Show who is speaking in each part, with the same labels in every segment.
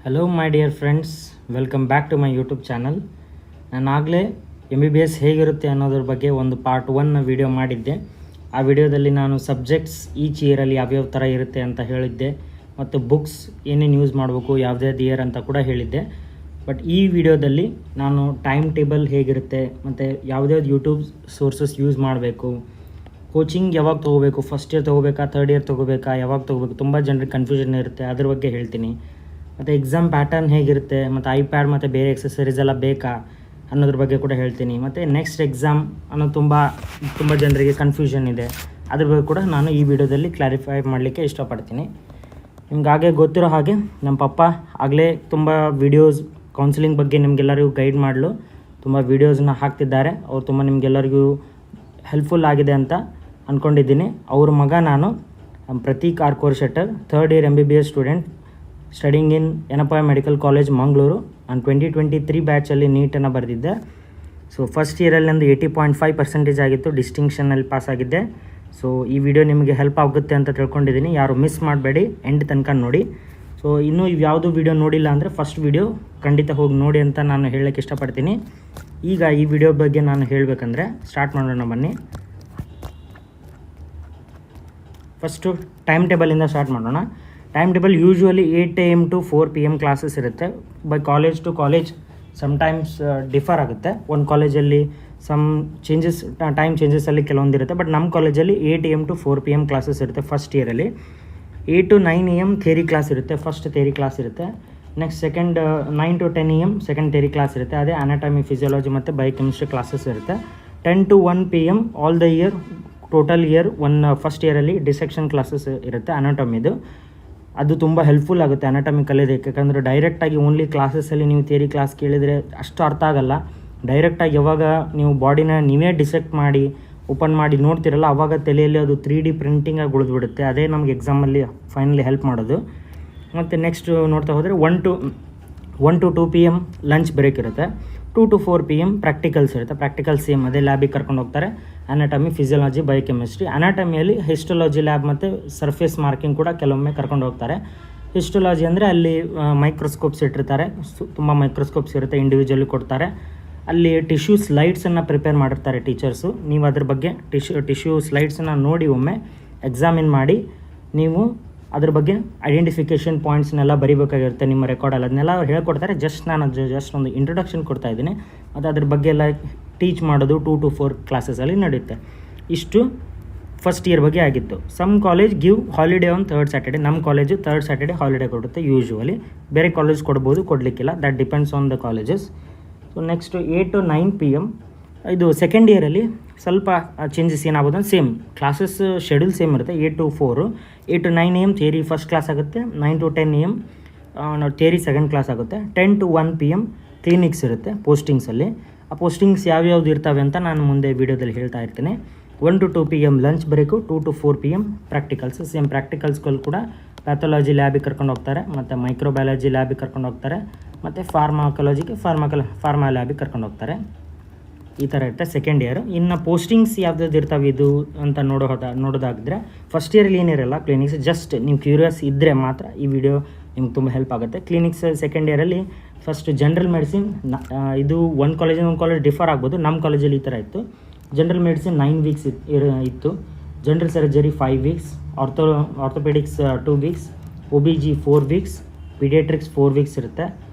Speaker 1: Hello my dear friends, welcome back to my YouTube channel. ನಾನು ಆಗಲೇ MBBS ಹೇಗಿರುತ್ತೆ ಅನ್ನೋದ್ರ ಬಗ್ಗೆ ಒಂದು ಪಾರ್ಟ್ 1 ವಿಡಿಯೋ ಮಾಡಿದ್ದೆ. ಆ ವಿಡಿಯೋದಲ್ಲಿ ನಾನು ಸಬ್ಜೆಕ್ಟ್ಸ್ ಈಚ್ ಇಯರಲ್ಲಿ ಯಾವ್ಯಾವ ಥರ ಇರುತ್ತೆ ಅಂತ ಹೇಳಿದ್ದೆ, ಮತ್ತು ಬುಕ್ಸ್ ಏನೇನು ಯೂಸ್ ಮಾಡಬೇಕು ಯಾವ್ದಾವ್ದು ಇಯರ್ ಅಂತ ಕೂಡ ಹೇಳಿದ್ದೆ. ಬಟ್ ಈ ವಿಡಿಯೋದಲ್ಲಿ ನಾನು ಟೈಮ್ ಟೇಬಲ್ ಹೇಗಿರುತ್ತೆ, ಮತ್ತು ಯಾವ್ದಾವ್ದು ಯೂಟ್ಯೂಬ್ ಸೋರ್ಸಸ್ ಯೂಸ್ ಮಾಡಬೇಕು, ಕೋಚಿಂಗ್ ಯಾವಾಗ ತೊಗೋಬೇಕು, ಫಸ್ಟ್ ಇಯರ್ ತೊಗೋಬೇಕಾ, ಥರ್ಡ್ ಇಯರ್ ತೊಗೋಬೇಕಾ, ಯಾವಾಗ ತೊಗೋಬೇಕು, ತುಂಬ ಜನರಿಗೆ ಕನ್ಫ್ಯೂಷನ್ ಇರುತ್ತೆ, ಅದ್ರ ಬಗ್ಗೆ ಹೇಳ್ತೀನಿ. ಮತ್ತು ಎಕ್ಸಾಮ್ ಪ್ಯಾಟರ್ನ್ ಹೇಗಿರುತ್ತೆ, ಮತ್ತು ಐಪ್ಯಾಡ್ ಮತ್ತು ಬೇರೆ ಎಕ್ಸಸರೀಸ್ ಎಲ್ಲ ಬೇಕಾ ಅನ್ನೋದ್ರ ಬಗ್ಗೆ ಕೂಡ ಹೇಳ್ತೀನಿ. ಮತ್ತು ನೆಕ್ಸ್ಟ್ ಎಕ್ಸಾಮ್ ಅನ್ನೋದು ತುಂಬ ಜನರಿಗೆ ಕನ್ಫ್ಯೂಷನ್ ಇದೆ, ಅದ್ರ ಬಗ್ಗೆ ಕೂಡ ನಾನು ಈ ವಿಡಿಯೋದಲ್ಲಿ ಕ್ಲಾರಿಫೈ ಮಾಡಲಿಕ್ಕೆ ಇಷ್ಟಪಡ್ತೀನಿ. ನಿಮ್ಗಾಗೆ ಗೊತ್ತಿರೋ ಹಾಗೆ ನಮ್ಮ ಪಪ್ಪ ಆಗಲೇ ತುಂಬ ವೀಡಿಯೋಸ್ ಕೌನ್ಸಿಲಿಂಗ್ ಬಗ್ಗೆ ನಿಮಗೆಲ್ಲರಿಗೂ ಗೈಡ್ ಮಾಡಲು ತುಂಬ ವೀಡಿಯೋಸ್ನ ಹಾಕ್ತಿದ್ದಾರೆ. ಅವ್ರು ತುಂಬ ನಿಮಗೆಲ್ಲರಿಗೂ ಹೆಲ್ಪ್ಫುಲ್ ಆಗಿದೆ ಅಂತ ಅಂದ್ಕೊಂಡಿದ್ದೀನಿ. ಅವ್ರ ಮಗ ನಾನು Prateek R Kore Shettar, third year MBBS student, studying in Yenepoya medical college Mangaluru. ನಾನು 2023 ಬ್ಯಾಚಲ್ಲಿ ನೀಟನ್ನು ಬರೆದಿದ್ದೆ. ಸೊ ಫಸ್ಟ್ ಇಯರಲ್ಲಿ ನಂದು 80.5% ಆಗಿತ್ತು, ಡಿಸ್ಟಿಂಕ್ಷನಲ್ಲಿ ಪಾಸ್ ಆಗಿದ್ದೆ. ಸೊ ಈ ವಿಡಿಯೋ ನಿಮಗೆ ಹೆಲ್ಪ್ ಆಗುತ್ತೆ ಅಂತ ತಿಳ್ಕೊಂಡಿದ್ದೀನಿ. ಯಾರು ಮಿಸ್ ಮಾಡಬೇಡಿ, ಎಂಡ್ ತನಕ ನೋಡಿ. ಸೊ ಇನ್ನೂ ಯಾವುದೂ ವಿಡಿಯೋ ನೋಡಿಲ್ಲ ಅಂದರೆ ಫಸ್ಟ್ ವಿಡಿಯೋ ಖಂಡಿತ ಹೋಗಿ ನೋಡಿ ಅಂತ ನಾನು ಹೇಳೋಕ್ಕೆ ಇಷ್ಟಪಡ್ತೀನಿ. ಈಗ ಈ ವಿಡಿಯೋ ಬಗ್ಗೆ ನಾನು ಹೇಳಬೇಕಂದ್ರೆ ಸ್ಟಾರ್ಟ್ ಮಾಡೋಣ ಬನ್ನಿ. ಫಸ್ಟು ಟೈಮ್ ಟೇಬಲಿಂದ ಸ್ಟಾರ್ಟ್ ಮಾಡೋಣ. Time table usually 8 AM to 4 PM classes ಇರುತ್ತೆ. By college to college sometimes differ ಆಗುತ್ತೆ. ಒಂದು ಕಾಲೇಜಲ್ಲಿ ಸಮ್ ಚೇಂಜಸ್, ಟೈಮ್ ಚೇಂಜಸಲ್ಲಿ ಕೆಲವೊಂದಿರುತ್ತೆ. ಬಟ್ ನಮ್ಮ ಕಾಲೇಜಲ್ಲಿ 8 AM to 4 PM ಕ್ಲಾಸಸ್ ಇರುತ್ತೆ ಫಸ್ಟ್ ಇಯರಲ್ಲಿ. 8 to 9 AM ಥಿಯರಿ ಕ್ಲಾಸ್ ಇರುತ್ತೆ, ಫಸ್ಟ್ ಥಿಯರಿ ಕ್ಲಾಸ್ ಇರುತ್ತೆ. Next 9 to 10 AM second theory class ಇರುತ್ತೆ. ಅದೇ ಅನಾಟಮಿ, ಫಿಸಿಯಾಲಜಿ ಮತ್ತು ಬಯೋಕೆಮಿಸ್ಟ್ರಿ ಕ್ಲಾಸಸ್ ಇರುತ್ತೆ. 10 to 1 PM all the year, total year first ಇಯರಲ್ಲಿ ಡಿಸೆಕ್ಷನ್ ಕ್ಲಾಸಸ್ ಇರುತ್ತೆ ಅನಾಟಮಿದು. ಅದು ತುಂಬ ಹೆಲ್ಪ್ಫುಲ್ ಆಗುತ್ತೆ ಅನಾಟಮಿ ಕಲಿಯೋದಕ್ಕೆ. ಯಾಕಂದರೆ ಡೈರೆಕ್ಟಾಗಿ ಓನ್ಲಿ ಕ್ಲಾಸಸ್ಸಲ್ಲಿ ನೀವು ಥಿಯರಿ ಕ್ಲಾಸ್ ಕೇಳಿದರೆ ಅಷ್ಟು ಅರ್ಥ ಆಗೋಲ್ಲ. ಡೈರೆಕ್ಟಾಗಿ ಯಾವಾಗ ನೀವು ಬಾಡಿನ ನೀವೇ ಡಿಸೆಕ್ಟ್ ಮಾಡಿ ಓಪನ್ ಮಾಡಿ ನೋಡ್ತಿರಲ್ಲ, ಆವಾಗ ತಲೆಯಲ್ಲಿ ಅದು 3D ಪ್ರಿಂಟಿಂಗಾಗಿ ಉಳಿದ್ಬಿಡುತ್ತೆ. ಅದೇ ನಮಗೆ ಎಕ್ಸಾಮಲ್ಲಿ ಫೈನಲಿ ಹೆಲ್ಪ್ ಮಾಡೋದು. ಮತ್ತು ನೆಕ್ಸ್ಟ್ ನೋಡ್ತಾ ಹೋದರೆ 1 to 2 PM ಲಂಚ್ ಬ್ರೇಕ್ ಇರುತ್ತೆ. 2 to 4 PM ಪ್ರಾಕ್ಟಿಕಲ್ಸ್ ಇರುತ್ತೆ. ಪ್ರಾಕ್ಟಿಕಲ್ ಸೇಮ್ ಅದೇ ಲ್ಯಾಬಿಗೆ ಕರ್ಕೊಂಡು ಹೋಗ್ತಾರೆ. Anatomy, physiology, biochemistry. ಅನಾಟಮಿಯಲ್ಲಿ ಹಿಸ್ಟೋಲಜಿ ಲ್ಯಾಬ್ ಮತ್ತು ಸರ್ಫೇಸ್ ಮಾರ್ಕಿಂಗ್ ಕೂಡ ಕೆಲವೊಮ್ಮೆ ಕರ್ಕೊಂಡು ಹೋಗ್ತಾರೆ. ಹಿಸ್ಟೋಲಜಿ ಅಂದರೆ ಅಲ್ಲಿ ಮೈಕ್ರೋಸ್ಕೋಪ್ಸ್ ಇಟ್ಟಿರ್ತಾರೆ, ತುಂಬ ಮೈಕ್ರೋಸ್ಕೋಪ್ಸ್ ಇರುತ್ತೆ, ಇಂಡಿವಿಜುವಲಿ ಕೊಡ್ತಾರೆ. ಅಲ್ಲಿ ಟಿಶ್ಯೂ ಸ್ಲೈಡ್ಸನ್ನು ಪ್ರಿಪೇರ್ ಮಾಡಿರ್ತಾರೆ ಟೀಚರ್ಸು. ನೀವು ಅದ್ರ ಬಗ್ಗೆ ಟಿಶ್ಯೂ ಸ್ಲೈಡ್ಸನ್ನು ನೋಡಿ ಒಮ್ಮೆ ಎಕ್ಸಾಮಿನ್ ಮಾಡಿ ನೀವು ಅದ್ರ ಬಗ್ಗೆ ಐಡೆಂಟಿಫಿಕೇಷನ್ ಪಾಯಿಂಟ್ಸ್ನೆಲ್ಲ ಬರೀಬೇಕಾಗಿರುತ್ತೆ ನಿಮ್ಮ ರೆಕಾರ್ಡಲ್ಲಿ. ಅದನ್ನೆಲ್ಲ ಅವ್ರು ಹೇಳ್ಕೊಡ್ತಾರೆ. ನಾನು ಜಸ್ಟ್ ಒಂದು ಇಂಟ್ರೊಡಕ್ಷನ್ ಕೊಡ್ತಾ ಇದ್ದೀನಿ. ಮತ್ತು ಅದ್ರ ಬಗ್ಗೆ ಎಲ್ಲ ಟೀಚ್ ಮಾಡೋದು 2 to 4 ಕ್ಲಾಸಸಲ್ಲಿ ನಡೆಯುತ್ತೆ. ಇಷ್ಟು ಫಸ್ಟ್ ಇಯರ್ ಬಗ್ಗೆ ಆಗಿತ್ತು. Some college give holiday on third Saturday. ನಮ್ಮ ಕಾಲೇಜು ಥರ್ಡ್ ಸ್ಯಾಟರ್ಡೆ ಹಾಲಿಡೇ ಕೊಡುತ್ತೆ ಯೂಶ್ವಲಿ. ಬೇರೆ ಕಾಲೇಜ್ ಕೊಡ್ಬೋದು, ಕೊಡಲಿಕ್ಕಿಲ್ಲ, that depends on the colleges. So next 8 to 9 PM ಇದು ಸೆಕೆಂಡ್ ಇಯರಲ್ಲಿ ಸ್ವಲ್ಪ ಚೇಂಜಸ್ ಏನಾಗ್ಬೋದು ಅಂದರೆ ಸೇಮ್ ಕ್ಲಾಸಸ್ ಶೆಡ್ಯೂಲ್ ಸೇಮ್ ಇರುತ್ತೆ. 8 to 4, 8 to 9 AM theory first class ಆಗುತ್ತೆ. 9 to 10 AM theory second class ಆಗುತ್ತೆ. 10 to 1 PM ಕ್ಲಿನಿಕ್ಸ್ ಇರುತ್ತೆ ಪೋಸ್ಟಿಂಗ್ಸಲ್ಲಿ. ಆ ಪೋಸ್ಟಿಂಗ್ಸ್ ಯಾವ್ಯಾವ್ದು ಇರ್ತವೆ ಅಂತ ನಾನು ಮುಂದೆ ವೀಡಿಯೋದಲ್ಲಿ ಹೇಳ್ತಾ ಇರ್ತೀನಿ. 1 to 2 PM lunch break. 2 to 4 PM practicals. Same ಪ್ರಾಕ್ಟಿಕಲ್ಸ್ಗಳು ಕೂಡ ಪ್ಯಾಥಾಲಜಿ ಲ್ಯಾಬಿಗೆ ಕರ್ಕೊಂಡು ಹೋಗ್ತಾರೆ, ಮತ್ತು ಮೈಕ್ರೋಬಯಾಲಜಿ ಲ್ಯಾಬಿಗೆ ಕರ್ಕೊಂಡು ಹೋಗ್ತಾರೆ, ಮತ್ತು ಫಾರ್ಮಾಕಾಲಜಿಗೆ ಫಾರ್ಮಾ ಲ್ಯಾಬಿಗೆ ಕರ್ಕೊಂಡು ಹೋಗ್ತಾರೆ. ಈ ಥರ ಇರುತ್ತೆ ಸೆಕೆಂಡ್ ಇಯರ್. ಇನ್ನು ಪೋಸ್ಟಿಂಗ್ಸ್ ಯಾವ್ದು ಇರ್ತಾವೆ ಇದು ಅಂತ ನೋಡೋದಾಗಿದ್ರೆ ಫಸ್ಟ್ ಇಯರಲ್ಲಿ ಏನಿರಲ್ಲ ಕ್ಲಿನಿಕ್ಸ್. ಜಸ್ಟ್ ನೀವು ಕ್ಯೂರಿಯಸ್ ಇದ್ದರೆ ಮಾತ್ರ ಈ ವಿಡಿಯೋ ನಿಮ್ಗೆ ತುಂಬ ಹೆಲ್ಪ್ ಆಗುತ್ತೆ. ಕ್ಲಿನಿಕ್ಸ್ ಸೆಕೆಂಡ್ ಇಯರಲ್ಲಿ ಫಸ್ಟ್ ಜನರಲ್ ಮೆಡಿಸಿನ್. ಇದು ಒಂದು ಕಾಲೇಜ್ ಡಿಫರ್ ಆಗ್ಬೋದು. ನಮ್ಮ ಕಾಲೇಜಲ್ಲಿ ಈ ಥರ ಇತ್ತು. ಜನರಲ್ ಮೆಡಿಸಿನ್ 9 weeks ಇತ್ತು. General surgery 5 weeks, orthopaedics 2 weeks, OBG 4 weeks, paediatrics 4 weeks ಇರುತ್ತೆ.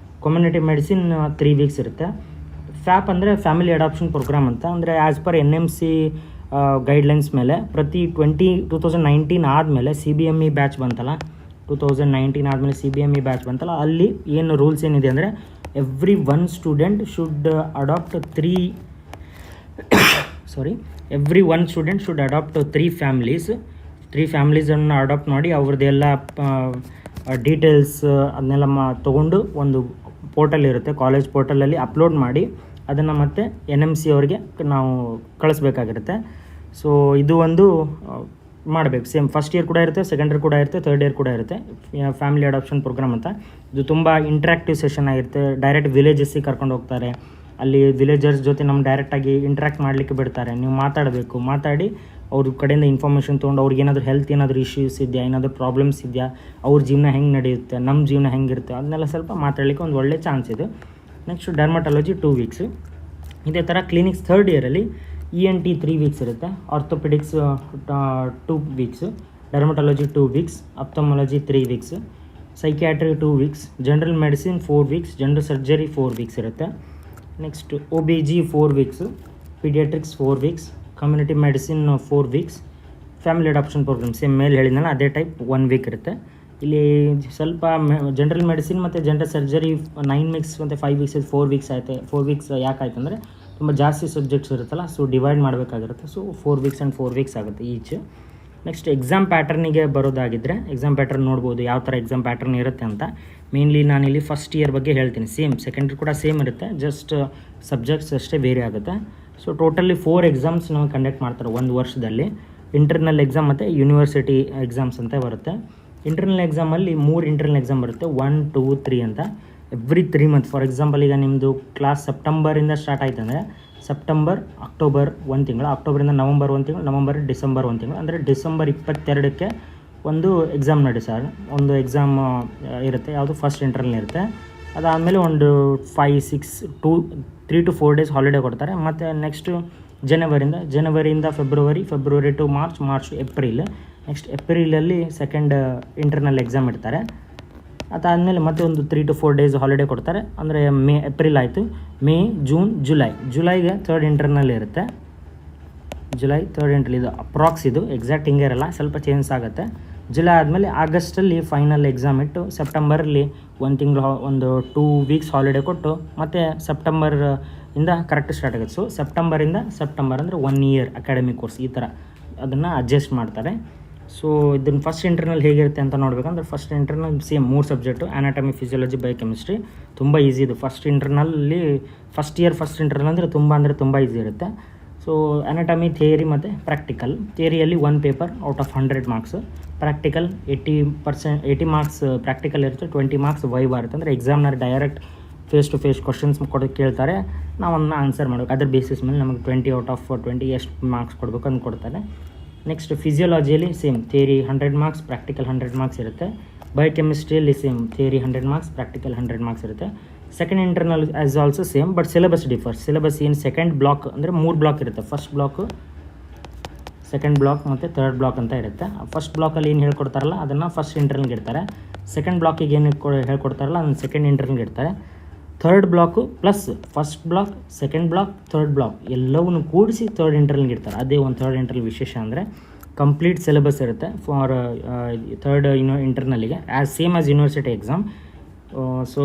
Speaker 1: ಕಮ್ಯುನಿಟಿ ಮೆಡಿಸಿನ್ 3 weeks ಇರುತ್ತೆ. ಫ್ಯಾಪ್ ಅಂದರೆ ಫ್ಯಾಮಿಲಿ ಅಡಾಪ್ಷನ್ ಪ್ರೋಗ್ರಾಮ್ ಅಂತ. ಅಂದರೆ ಆ್ಯಸ್ ಪರ್ NMC ಗೈಡ್ಲೈನ್ಸ್ ಮೇಲೆ ಪ್ರತಿ 2019 ಆದಮೇಲೆ CBME ಬ್ಯಾಚ್ ಬಂತಲ್ಲ, 2019 ಆದಮೇಲೆ CBME ಬ್ಯಾಚ್ ಬಂತಲ್ಲ, ಅಲ್ಲಿ ಏನು ರೂಲ್ಸ್ ಏನಿದೆ ಅಂದರೆ every one student should adopt 3 families. 3 ಫ್ಯಾಮಿಲೀಸನ್ನು ಅಡಾಪ್ಟ್ ಮಾಡಿ ಅವ್ರದ್ದೆಲ್ಲ ಡೀಟೇಲ್ಸ್ ಅದನ್ನೆಲ್ಲ ತೊಗೊಂಡು ಒಂದು ಪೋರ್ಟಲ್ ಇರುತ್ತೆ, ಕಾಲೇಜ್ ಪೋರ್ಟಲಲ್ಲಿ ಅಪ್ಲೋಡ್ ಮಾಡಿ ಅದನ್ನು ಮತ್ತೆ NMC ಅವ್ರಿಗೆ ನಾವು ಕಳಿಸ್ಬೇಕಾಗಿರುತ್ತೆ. ಸೊ ಇದು ಒಂದು ಮಾಡಬೇಕು. ಸೇಮ್ ಫಸ್ಟ್ ಇಯರ್ ಕೂಡ ಇರುತ್ತೆ, ಸೆಕೆಂಡ್ ಇಯರ್ ಕೂಡ ಇರುತ್ತೆ, ಥರ್ಡ್ ಇಯರ್ ಕೂಡ ಇರುತ್ತೆ. ಫ್ಯಾಮಿಲಿ ಅಡಾಪ್ಷನ್ ಪ್ರೋಗ್ರಾಮ್ ಅಂತ. ಇದು ತುಂಬ ಇಂಟ್ರಾಕ್ಟಿವ್ ಸೆಷನ್ ಆಗಿರುತ್ತೆ. ಡೈರೆಕ್ಟ್ ವಿಲೇಜಸ್ಸಿಗೆ ಕರ್ಕೊಂಡು ಹೋಗ್ತಾರೆ. ಅಲ್ಲಿ ವಿಲೇಜರ್ಸ್ ಜೊತೆ ನಮ್ಮ ಡೈರೆಕ್ಟಾಗಿ ಇಂಟ್ರ್ಯಾಕ್ಟ್ ಮಾಡಲಿಕ್ಕೆ ಬಿಡ್ತಾರೆ. ನೀವು ಮಾತಾಡಬೇಕು, ಮಾತಾಡಿ ಅವ್ರ ಕಡೆಯಿಂದ ಇನ್ಫಾರ್ಮೇಷನ್ ತೊಗೊಂಡು ಅವ್ರಿಗೆ ಏನಾದರೂ ಹೆಲ್ತ್ ಏನಾದರೂ ಇಶ್ಯೂಸ್ ಇದೆಯಾ, ಏನಾದರೂ ಪ್ರಾಬ್ಲಮ್ಸ್ ಇದೆಯಾ, ಅವ್ರ ಜೀವನ ಹೆಂಗೆ ನಡೆಯುತ್ತೆ, ನಮ್ಮ ಜೀವನ ಹೆಂಗಿರುತ್ತೆ ಅದನ್ನೆಲ್ಲ ಸ್ವಲ್ಪ ಮಾತಾಡಲಿಕ್ಕೆ ಒಂದು ಒಳ್ಳೆ ಚಾನ್ಸ್ ಇದೆ. Next dermatology 2 weeks. ಇದೇ ಥರ ಕ್ಲಿನಿಕ್ಸ್ 3rd ಇಯರಲ್ಲಿ ENT 3 ವೀಕ್ಸ್ ಇರುತ್ತೆ, orthopaedics 2 weeks, dermatology 2 weeks, ophthalmology 3 weeks, psychiatry 2 weeks, general medicine 4 weeks, general surgery 4 weeks ಇರುತ್ತೆ. Next OBG 4 weeks, paediatrics 4 weeks, community medicine 4 weeks, family adoption programme same ಮೇಲೆ ಹೇಳಿದ್ನಲ್ಲ ಅದೇ type 1 week ಇರುತ್ತೆ. ಇಲ್ಲಿ ಸ್ವಲ್ಪ general medicine ಮತ್ತು general surgery 9 weeks ಮತ್ತು 5 weeks 4 weeks ಆಯ್ತು. 4 ವೀಕ್ಸ್ ಯಾಕೆ ಆಯ್ತು ಅಂದರೆ ತುಂಬ ಜಾಸ್ತಿ ಸಬ್ಜೆಕ್ಟ್ಸ್ ಇರುತ್ತಲ್ಲ, ಸೊ ಡಿವೈಡ್ ಮಾಡಬೇಕಾಗಿರುತ್ತೆ. ಸೊ 4 ವೀಕ್ಸ್ ಆ್ಯಂಡ್ 4 ವೀಕ್ಸ್ ಆಗುತ್ತೆ ಈಚ್. ನೆಕ್ಸ್ಟ್ ಎಕ್ಸಾಮ್ ಪ್ಯಾಟರ್ನಿಗೆ ಬರೋದಾಗಿದ್ದರೆ ಎಕ್ಸಾಮ್ ಪ್ಯಾಟರ್ನ್ ನೋಡ್ಬೋದು ಯಾವ ಥರ ಎಕ್ಸಾಮ್ ಪ್ಯಾಟರ್ನ್ ಇರುತ್ತೆ ಅಂತ. ಮೇನ್ಲಿ ನಾನಿಲ್ಲಿ ಫಸ್ಟ್ ಇಯರ್ ಬಗ್ಗೆ ಹೇಳ್ತೀನಿ. ಸೇಮ್ ಸೆಕೆಂಡ್ರಿ ಕೂಡ ಸೇಮ್ ಇರುತ್ತೆ, ಜಸ್ಟ್ ಸಬ್ಜೆಕ್ಟ್ಸ್ ಅಷ್ಟೇ ವೇರಿ ಆಗುತ್ತೆ. ಸೊ ಟೋಟಲಿ 4 ಎಕ್ಸಾಮ್ಸ್ ನಾವು ಕಂಡಕ್ಟ್ ಮಾಡ್ತಾರೆ ಒಂದು ವರ್ಷದಲ್ಲಿ. ಇಂಟರ್ನಲ್ ಎಕ್ಸಾಮ್ ಮತ್ತು ಯೂನಿವರ್ಸಿಟಿ ಎಕ್ಸಾಮ್ಸ್ ಅಂತ ಬರುತ್ತೆ. ಇಂಟರ್ನಲ್ ಎಕ್ಸಾಮಲ್ಲಿ 3 ಇಂಟರ್ನಲ್ ಎಕ್ಸಾಮ್ ಬರುತ್ತೆ, 1, 2, 3 ಅಂತ. Every 3 month. ಫಾರ್ ಎಕ್ಸಾಂಪಲ್ ಈಗ ನಿಮ್ಮದು ಕ್ಲಾಸ್ ಸೆಪ್ಟೆಂಬರಿಂದ ಸ್ಟಾರ್ಟ್ ಆಯ್ತು ಅಂದರೆ ಸೆಪ್ಟೆಂಬರ್, ಅಕ್ಟೋಬರ್ 1 ತಿಂಗಳು, ಅಕ್ಟೋಬರಿಂದ ನವಂಬರ್ 1 ತಿಂಗಳು, ನವಂಬರ್ ಡಿಸೆಂಬರ್ 1 ತಿಂಗಳು, ಅಂದರೆ ಡಿಸೆಂಬರ್ 22ಕ್ಕೆ ಒಂದು ಎಕ್ಸಾಮ್ ನಡೆಸ್ತಾರೆ. ಒಂದು ಎಕ್ಸಾಮ್ ಇರುತ್ತೆ, ಯಾವುದು ಫಸ್ಟ್ ಇಂಟರ್ನಲ್ ಇರುತ್ತೆ. ಅದಾದಮೇಲೆ ಒಂದು 3 to 4 ಡೇಸ್ ಹಾಲಿಡೇ ಕೊಡ್ತಾರೆ. ಮತ್ತು ನೆಕ್ಸ್ಟು ಜನವರಿಯಿಂದ February to March April. Next ಏಪ್ರಿಲಲ್ಲಿ ಸೆಕೆಂಡ್ ಇಂಟರ್ನಲ್ ಎಕ್ಸಾಮ್ ಇಡ್ತಾರೆ. ಅದಾದಮೇಲೆ ಮತ್ತೆ ಒಂದು 3 to 4 ಡೇಸ್ ಹಾಲಿಡೇ ಕೊಡ್ತಾರೆ. ಅಂದರೆ ಏಪ್ರಿಲ್ ಆಯಿತು, ಮೇ, ಜೂನ್, ಜುಲೈಗೆ 3rd ಇಂಟರ್ನಲ್ ಇರುತ್ತೆ. July 3rd internal. ಇದು ಅಪ್ರಾಕ್ಸ್, ಇದು ಎಕ್ಸಾಕ್ಟ್ ಹಿಂಗೆ ಇರಲ್ಲ, ಸ್ವಲ್ಪ ಚೇಂಜ್ ಆಗುತ್ತೆ. ಜುಲೈ ಆದಮೇಲೆ ಆಗಸ್ಟಲ್ಲಿ ಫೈನಲ್ ಎಕ್ಸಾಮ್ ಇಟ್ಟು ಸೆಪ್ಟೆಂಬರಲ್ಲಿ 1 ತಿಂಗಳು ಒಂದು 2 ವೀಕ್ಸ್ ಹಾಲಿಡೇ ಕೊಟ್ಟು ಮತ್ತೆ ಸೆಪ್ಟೆಂಬರ್ ಇಂದ ಕರೆಕ್ಟ್ ಸ್ಟಾರ್ಟ್ ಆಗುತ್ತೆ. ಸೊ ಸೆಪ್ಟೆಂಬರ್ ಅಂದರೆ 1 ಇಯರ್ ಅಕಾಡೆಮಿಕ್ ಕೋರ್ಸ್ ಈ ಥರ ಅದನ್ನು ಅಡ್ಜಸ್ಟ್ ಮಾಡ್ತಾರೆ. ಸೊ ಇದನ್ನು ಫಸ್ಟ್ ಇಂಟರ್ನಲ್ ಹೇಗಿರುತ್ತೆ ಅಂತ ನೋಡಬೇಕಂದ್ರೆ first internal same 3 subject, anatomy, physiology, biochemistry. ತುಂಬ ಈಸಿ ಇದು ಫಸ್ಟ್ ಇಂಟರ್ನಲ್ಲಿ. ಫಸ್ಟ್ ಇಂಟರ್ನಲ್ ಅಂದರೆ ತುಂಬ ಈಸಿ ಇರುತ್ತೆ. ಸೊ ಅನಾಟಮಿ, ಥಿಯರಿ ಮತ್ತು ಪ್ರಾಕ್ಟಿಕಲ್. ಥಿಯರಿಯಲ್ಲಿ 1 paper out of 100 marks. Practical 80 marks practical ಇರುತ್ತೆ, 20 ಮಾರ್ಕ್ಸ್ ವೈವಾ ಇರುತ್ತೆ. ಅಂದರೆ examiner direct face to face questions ಕೇಳ್ತಾರೆ, ನಾವು ಅದನ್ನ ಆನ್ಸರ್ ಮಾಡಬೇಕು. ಅದರ ಬೇಸಿಸ್ ಮೇಲೆ ನಮಗೆ 20 ಔಟ್ ಆಫ್ 20 ಎಷ್ಟು ಮಾರ್ಕ್ಸ್ ಕೊಡಬೇಕು ಅಂತ ಕೊಡ್ತಾರೆ. ನೆಕ್ಸ್ಟ್ ಫಿಸಿಯಾಲಜಿಯಲ್ಲಿ same theory 100 marks, practical 100 marks ಇರುತ್ತೆ. ಬಯೋಕೆಮಿಸ್ಟ್ರಿಯಲ್ಲಿ same theory 100 marks, practical 100 marks ಇರುತ್ತೆ. Second internal as also same, but syllabus differs. Syllabus ಏನು ಸೆಕೆಂಡ್ ಬ್ಲಾಕ್ ಅಂದರೆ 3 ಬ್ಲಾಕ್ ಇರುತ್ತೆ. ಫಸ್ಟ್ ಬ್ಲಾಕು, ಸೆಕೆಂಡ್ ಬ್ಲಾಕ್ ಮತ್ತು 3rd ಬ್ಲಾಕ್ ಅಂತ ಇರುತ್ತೆ. ಫಸ್ಟ್ ಬ್ಲಾಕಲ್ಲಿ ಏನು ಹೇಳ್ಕೊಡ್ತಾರಲ್ಲ ಅದನ್ನು ಫಸ್ಟ್ ಇಂಟರ್ನಲ್ಗೆ ಇಡ್ತಾರೆ. ಸೆಕೆಂಡ್ ಬ್ಲಾಕಿಗೆ ಏನು ಹೇಳ್ಕೊಡ್ತಾರಲ್ಲ ಅದನ್ನು ಸೆಕೆಂಡ್ ಇಂಟರ್ನಲ್ಗೆ ಇಡ್ತಾರೆ. 3rd block plus first block, second block, 3rd block ಎಲ್ಲವನ್ನೂ ಕೂಡಿಸಿ 3rd ಇಂಟರ್ನಲ್ಗೆ ಇಡ್ತಾರೆ. ಅದೇ ಒಂದು 3rd ಇಂಟರ್ನಲ್ ವಿಶೇಷ ಅಂದರೆ ಕಂಪ್ಲೀಟ್ ಸಿಲೆಬಸ್ ಇರುತ್ತೆ ಫಾರ್ 3rd ಇಂಟರ್ನಲ್ಲಿಗೆ same as university exam. So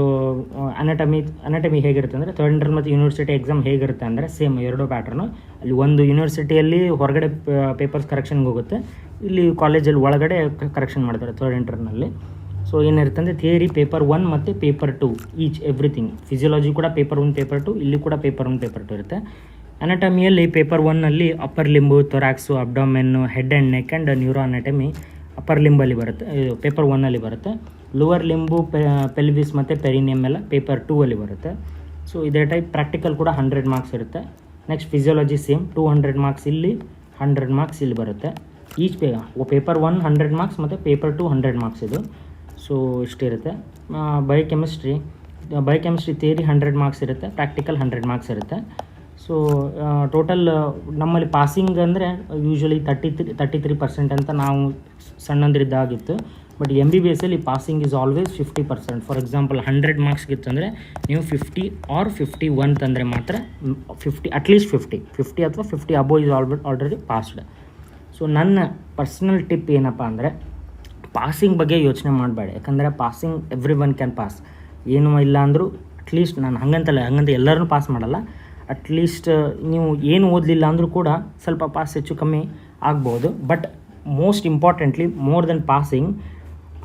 Speaker 1: anatomy ಹೇಗಿರುತ್ತೆ ಅಂದರೆ 3rd ಇಂಟರ್ನಲ್ ಮತ್ತು ಯೂನಿವರ್ಸಿಟಿ ಎಕ್ಸಾಮ್ ಹೇಗಿರುತ್ತೆ ಅಂದರೆ ಸೇಮ್ 2 ಪ್ಯಾಟ್ರನು. ಅಲ್ಲಿ ಒಂದು ಯೂನಿವರ್ಸಿಟಿಯಲ್ಲಿ ಹೊರಗಡೆ ಪೇಪರ್ಸ್ ಕರೆಕ್ಷನ್ಗೆ ಹೋಗುತ್ತೆ, ಇಲ್ಲಿ ಕಾಲೇಜಲ್ಲಿ ಒಳಗಡೆ ಕರೆಕ್ಷನ್ ಮಾಡ್ತಾರೆ 3rd ಇಂಟರ್ನಲ್ಲಿ. ಸೊ ಏನಿರುತ್ತೆ ಅಂದರೆ ಥಿಯರಿ ಪೇಪರ್ 1 ಮತ್ತು ಪೇಪರ್ 2 ಈಚ್ ಎವ್ರಿಥಿಂಗ್. ಫಿಸಿಯಾಲಜಿ ಕೂಡ ಪೇಪರ್ 1 ಪೇಪರ್ 2, ಇಲ್ಲಿ ಕೂಡ ಪೇಪರ್ 1 ಪೇಪರ್ 2 ಇರುತ್ತೆ. ಅನಾಟಮಿಯಲ್ಲಿ ಪೇಪರ್ 1ನಲ್ಲಿ upper limb, thorax, abdomen, head and neck and neuro anatomy upper ಲಿಂಬಲ್ಲಿ ಬರುತ್ತೆ, ಪೇಪರ್ 1ನಲ್ಲಿ ಬರುತ್ತೆ. ಲೋವರ್ ಲಿಂಬು, ಪೆಲ್ವಿಸ್ ಮತ್ತು ಪೆರಿನಿಯಮ್ ಎಲ್ಲ ಪೇಪರ್ 2ಅಲ್ಲಿ ಬರುತ್ತೆ. ಸೊ ಇದೇ ಟೈಪ್ ಪ್ರಾಕ್ಟಿಕಲ್ ಕೂಡ 100 ಮಾರ್ಕ್ಸ್ ಇರುತ್ತೆ. ನೆಕ್ಸ್ಟ್ ಫಿಸಿಯಾಲಜಿ ಸೇಮ್ 200 ಮಾರ್ಕ್ಸ್ ಇಲ್ಲಿ, 100 ಮಾರ್ಕ್ಸ್ ಇಲ್ಲಿ ಬರುತ್ತೆ. ಈಚ್ ಪೇಪರ್ 1 100 ಮಾರ್ಕ್ಸ್ ಮತ್ತು ಪೇಪರ್ 2 100 ಮಾರ್ಕ್ಸ್ ಇದು. ಸೊ ಇಷ್ಟಿರುತ್ತೆ. ಬಯೋಕೆಮಿಸ್ಟ್ರಿ ಥಿಯರಿ 100 ಮಾರ್ಕ್ಸ್ ಇರುತ್ತೆ, ಪ್ರಾಕ್ಟಿಕಲ್ 100 ಮಾರ್ಕ್ಸ್ ಇರುತ್ತೆ. ಸೊ ಟೋಟಲ್ ನಮ್ಮಲ್ಲಿ ಪಾಸಿಂಗ್ ಅಂದರೆ ಯೂಶ್ವಲಿ 33% ಅಂತ ನಾವು ಸಣ್ಣಂದ್ರಿದ್ದಾಗಿತ್ತು. ಬಟ್ MBBS ಅಲ್ಲಿ passing is always 50%. For example 100 ಮಾರ್ಕ್ಸ್ಗಿತ್ತು ಅಂದರೆ ನೀವು 50 ಆರ್ 51 ತಂದರೆ ಮಾತ್ರ 50 ಅಟ್ಲೀಸ್ಟ್ 50 ಅಥವಾ 50 above is already passed. So ನನ್ನ ಪರ್ಸ್ನಲ್ ಟಿಪ್ ಏನಪ್ಪ ಅಂದರೆ ಪಾಸಿಂಗ್ ಬಗ್ಗೆ ಯೋಚನೆ ಮಾಡಬೇಡ. ಯಾಕಂದರೆ passing every one can pass. ಏನೂ ಇಲ್ಲ ಅಂದರೂ ಅಟ್ಲೀಸ್ಟ್ ನಾನು ಹಂಗಂತ ಎಲ್ಲರನ್ನೂ ಪಾಸ್ ಮಾಡಲ್ಲ. ಅಟ್ಲೀಸ್ಟ್ ನೀವು ಏನು ಓದಲಿಲ್ಲ ಅಂದರೂ ಕೂಡ ಸ್ವಲ್ಪ ಪಾಸ್ ಹೆಚ್ಚು ಕಮ್ಮಿ ಆಗ್ಬೋದು. But most importantly more than passing,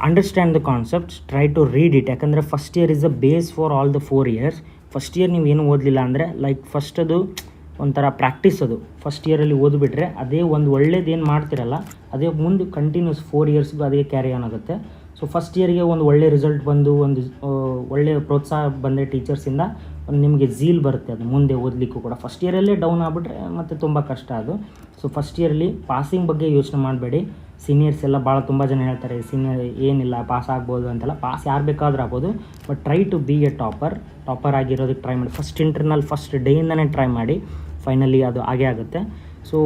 Speaker 1: understand the concepts, try to read it. ಯಾಕಂದರೆ first year is the base for all the 4 years. First year ನೀವು ಏನು ಓದಲಿಲ್ಲ ಅಂದರೆ ಲೈಕ್ ಫಸ್ಟ್ ಅದು ಒಂಥರ ಪ್ರಾಕ್ಟೀಸ್. ಅದು ಫಸ್ಟ್ ಇಯರಲ್ಲಿ ಓದಿಬಿಟ್ರೆ ಅದೇ ಒಂದು ಒಳ್ಳೇದು ಏನು ಮಾಡ್ತಿರಲ್ಲ ಅದೇ ಮುಂದೆ ಕಂಟಿನ್ಯೂಸ್ 4 ಇಯರ್ಸ್ಗೂ ಅದೇ ಕ್ಯಾರಿ ಆನ್ ಆಗುತ್ತೆ. ಸೊ ಫಸ್ಟ್ ಇಯರ್ಗೆ ಒಂದು ಒಳ್ಳೆ ರಿಸಲ್ಟ್ ಬಂದು ಒಳ್ಳೆಯ ಪ್ರೋತ್ಸಾಹ ಬಂದರೆ ಟೀಚರ್ಸಿಂದ ನಿಮಗೆ ಝೀಲ್ ಬರುತ್ತೆ, ಅದು ಮುಂದೆ ಓದಲಿಕ್ಕೂ ಕೂಡ. ಫಸ್ಟ್ ಇಯರಲ್ಲೇ ಡೌನ್ ಆಗಿಬಿಟ್ರೆ ಮತ್ತು ತುಂಬ ಕಷ್ಟ ಅದು. ಸೊ ಫಸ್ಟ್ ಇಯರಲ್ಲಿ ಪಾಸಿಂಗ್ ಬಗ್ಗೆ ಯೋಚನೆ ಮಾಡಬೇಡಿ. ಸೀನಿಯರ್ಸ್ ಎಲ್ಲ ಭಾಳ ತುಂಬ ಜನ ಹೇಳ್ತಾರೆ ಸೀನಿಯರ್ ಏನಿಲ್ಲ ಪಾಸ್ ಆಗ್ಬೋದು ಅಂತೆಲ್ಲ. ಪಾಸ್ ಯಾರು ಬೇಕಾದರೂ ಆಗ್ಬೋದು, but try to be a topper ಆಗಿರೋದಕ್ಕೆ ಟ್ರೈ ಮಾಡಿ. ಫಸ್ಟ್ ಇಂಟರ್ನಲ್ ಫಸ್ಟ್ ಡೇಯಿಂದನೇ ಟ್ರೈ ಮಾಡಿ, ಫೈನಲಿ ಅದು ಆಗೇ ಆಗುತ್ತೆ. ಸೊ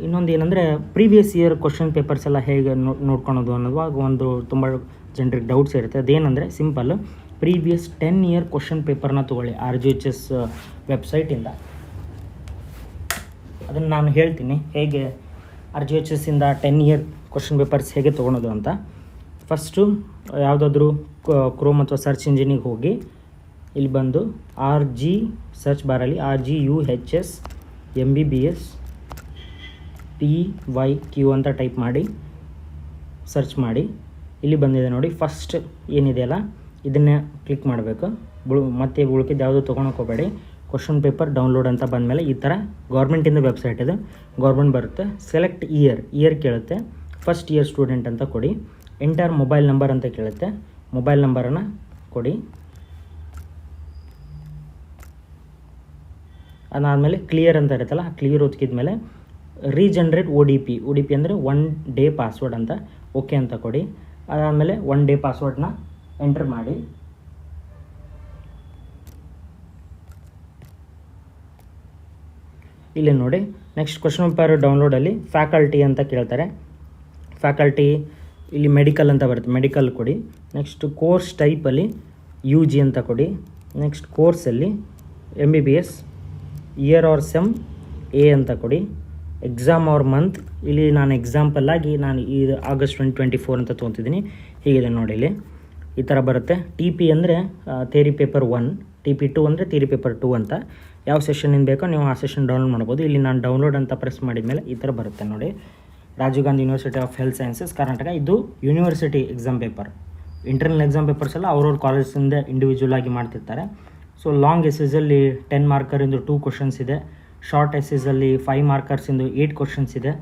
Speaker 1: ಇನ್ನೊಂದು ಏನಂದರೆ ಪ್ರೀವಿಯಸ್ ಇಯರ್ ಕ್ವಶನ್ ಪೇಪರ್ಸ್ ಎಲ್ಲ ಹೇಗೆ ನೋಡ್ಕೊಳೋದು ಅನ್ನೋದು ಒಂದು ತುಂಬ ಜನರಿಗೆ ಡೌಟ್ಸ್ ಇರುತ್ತೆ. ಅದೇನೆಂದರೆ ಸಿಂಪಲ್, ಪ್ರೀವಿಯಸ್ 10 ಇಯರ್ ಕ್ವಶನ್ ಪೇಪರ್ನ ತೊಗೊಳ್ಳಿ RGHS ವೆಬ್ಸೈಟಿಂದ. ಅದನ್ನು ನಾನು ಹೇಳ್ತೀನಿ ಹೇಗೆ RGHSಯಿಂದ 10 ಇಯರ್ ಕ್ವಶನ್ ಪೇಪರ್ಸ್ ಹೇಗೆ ತೊಗೊಳೋದು ಅಂತ. ಫಸ್ಟು ಯಾವುದಾದ್ರೂ ಕ್ರೋಮ್ ಅಥವಾ ಸರ್ಚ್ ಇಂಜಿನಿಗೆ ಹೋಗಿ ಇಲ್ಲಿ ಬಂದು ಸರ್ಚ್ ಬಾರಲ್ಲಿ RGUHS MBBS PYQ ಅಂತ ಟೈಪ್ ಮಾಡಿ ಸರ್ಚ್ ಮಾಡಿ. ಇಲ್ಲಿ ಬಂದಿದೆ ನೋಡಿ, ಫಸ್ಟ್ ಏನಿದೆಯಲ್ಲ ಇದನ್ನೇ ಕ್ಲಿಕ್ ಮಾಡಬೇಕು. ಮತ್ತೆ ಉಳ್ಕಿದ್ದು ಯಾವುದೂ ತೊಗೊಳಕ್ಕೆ ಹೋಗಬೇಡಿ. ಕ್ವಶನ್ ಪೇಪರ್ ಡೌನ್ಲೋಡ್ ಅಂತ ಬಂದಮೇಲೆ ಈ ಥರ ಗೌರ್ಮೆಂಟಿಂದ ವೆಬ್ಸೈಟ್ ಇದು, ಗೌರ್ಮೆಂಟ್ ಬರುತ್ತೆ. ಸೆಲೆಕ್ಟ್ ಇಯರ್ ಕೇಳುತ್ತೆ, ಫಸ್ಟ್ ಇಯರ್ ಸ್ಟೂಡೆಂಟ್ ಅಂತ ಕೊಡಿ. ಎಂಟರ್ ಮೊಬೈಲ್ ನಂಬರ್ ಅಂತ ಕೇಳುತ್ತೆ, ಮೊಬೈಲ್ ನಂಬರನ್ನು ಕೊಡಿ. ಅದಾದಮೇಲೆ ಕ್ಲಿಯರ್ ಅಂತ ಇರುತ್ತಲ್ಲ, ಕ್ಲಿಯರ್ ಒತ್ತಿದ ಮೇಲೆ ರೀಜನ್ರೇಟ್ ಒ ಡಿ ಪಿ ಅಂದರೆ 1 ಡೇ ಪಾಸ್ವರ್ಡ್ ಅಂತ, ಓಕೆ ಅಂತ ಕೊಡಿ. ಅದಾದಮೇಲೆ 1 ಡೇ ಪಾಸ್ವರ್ಡ್ನ ಎಂಟರ್ ಮಾಡಿ. ಇಲ್ಲಿ ನೋಡಿ, ನೆಕ್ಸ್ಟ್ ಕ್ವಶನ್ ಪೇಪರ್ ಡೌನ್ಲೋಡಲ್ಲಿ ಫ್ಯಾಕಲ್ಟಿ ಅಂತ ಕೇಳ್ತಾರೆ. ಫ್ಯಾಕಲ್ಟಿ ಇಲ್ಲಿ ಮೆಡಿಕಲ್ ಅಂತ ಬರುತ್ತೆ, ಮೆಡಿಕಲ್ ಕೊಡಿ. ನೆಕ್ಸ್ಟ್ ಕೋರ್ಸ್ ಟೈಪಲ್ಲಿ UG ಅಂತ ಕೊಡಿ. ನೆಕ್ಸ್ಟ್ ಕೋರ್ಸಲ್ಲಿ MBBS year or sem A ಅಂತ ಕೊಡಿ. ಎಕ್ಸಾಮ್ ಆರ್ ಮಂತ್, ಇಲ್ಲಿ ನಾನು ಎಕ್ಸಾಂಪಲ್ಲಾಗಿ ನಾನು ಈ August 2024 ಅಂತ ತೊಗೊತಿದ್ದೀನಿ. ಹೀಗಿದೆ ನೋಡಿ, ಇಲ್ಲಿ ಈ ಥರ ಬರುತ್ತೆ. TP ಅಂದರೆ ಥಿಯರಿ ಪೇಪರ್ 1, TP2 ಅಂದರೆ ಥಿಯರಿ ಪೇಪರ್ 2 ಅಂತ. ಯಾವ ಸೆಷನ್ನಿಂದ ಬೇಕೋ ನೀವು ಆ ಸೆಷನ್ ಡೌನ್ಲೋಡ್ ಮಾಡ್ಬೋದು. ಇಲ್ಲಿ ನಾನು ಡೌನ್ಲೋಡ್ ಅಂತ ಪ್ರೆಸ್ ಮಾಡಿದ ಮೇಲೆ ಈ ಥರ ಬರುತ್ತೆ ನೋಡಿ, Rajiv Gandhi university of health sciences Karnataka. ಇದು university exam paper. Internal exam papers ಎಲ್ಲ ಅವ್ರವ್ರ ಕಾಲೇಜಿಂದ ಇಂಡಿವಿಜುವಲ್ ಆಗಿ ಮಾಡ್ತಿರ್ತಾರೆ. ಸೊ ಲಾಂಗ್ ಎಸ್ಸೇಸಲ್ಲಿ 10 ಮಾರ್ಕರಿಂದು 2 ಕ್ವಶನ್ಸ್ ಇದೆ. ಶಾರ್ಟ್ ಎಸ್ಸೇಸಲ್ಲಿ 5 ಮಾರ್ಕರ್ಸಿಂದು 8 ಕ್ವಶನ್ಸ್ ಇದೆ,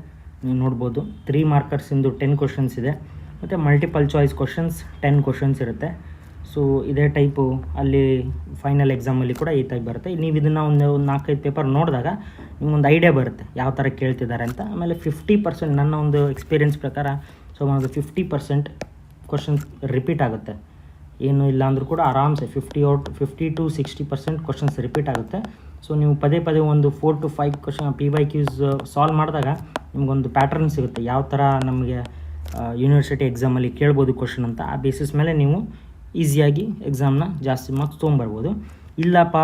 Speaker 1: ನೀವು ನೋಡ್ಬೋದು. 3 ಮಾರ್ಕರ್ಸಿಂದು 10 ಕ್ವಶನ್ಸ್ ಇದೆ. ಮತ್ತು ಮಲ್ಟಿಪಲ್ ಚಾಯ್ಸ್ ಕ್ವಶನ್ಸ್ 10 ಕ್ವಶನ್ಸ್ ಇರುತ್ತೆ. ಸೊ ಇದೇ ಟೈಪು ಅಲ್ಲಿ ಫೈನಲ್ ಎಕ್ಸಾಮಲ್ಲಿ ಕೂಡ ಈ ಟೈಪ್ ಬರುತ್ತೆ. ನೀವು ಇದನ್ನು ಒಂದು 4-5 ಪೇಪರ್ ನೋಡಿದಾಗ ನಿಮ್ಗೊಂದು ಐಡಿಯಾ ಬರುತ್ತೆ ಯಾವ ಥರ ಕೇಳ್ತಿದ್ದಾರೆ ಅಂತ. ಆಮೇಲೆ 50% ನನ್ನ ಒಂದು ಎಕ್ಸ್ಪೀರಿಯನ್ಸ್ ಪ್ರಕಾರ ಸೊ ಒಂದು 50% ಕ್ವಶನ್ಸ್ ರಿಪೀಟ್ ಆಗುತ್ತೆ. ಏನು ಇಲ್ಲ ಅಂದರೂ ಕೂಡ ಆರಾಮ್ಸೆ 50 to 60% ಕ್ವಶನ್ಸ್ ರಿಪೀಟ್ ಆಗುತ್ತೆ. ಸೊ ನೀವು ಪದೇ ಒಂದು 4 to 5 ಕ್ವಶನ್ PYQs ಸಾಲ್ವ್ ಮಾಡಿದಾಗ ನಿಮಗೊಂದು ಪ್ಯಾಟರ್ನ್ ಸಿಗುತ್ತೆ, ಯಾವ ಥರ ನಮಗೆ ಯೂನಿವರ್ಸಿಟಿ ಎಕ್ಸಾಮಲ್ಲಿ ಕೇಳ್ಬೋದು ಕ್ವಶನ್ ಅಂತ. ಆ ಬೇಸಿಸ್ ಮೇಲೆ ನೀವು ಈಸಿಯಾಗಿ ಎಕ್ಸಾಮ್ನ ಜಾಸ್ತಿ ಮಾರ್ಕ್ಸ್ ತೊಗೊಂಬರ್ಬೋದು. ಇಲ್ಲಪ್ಪ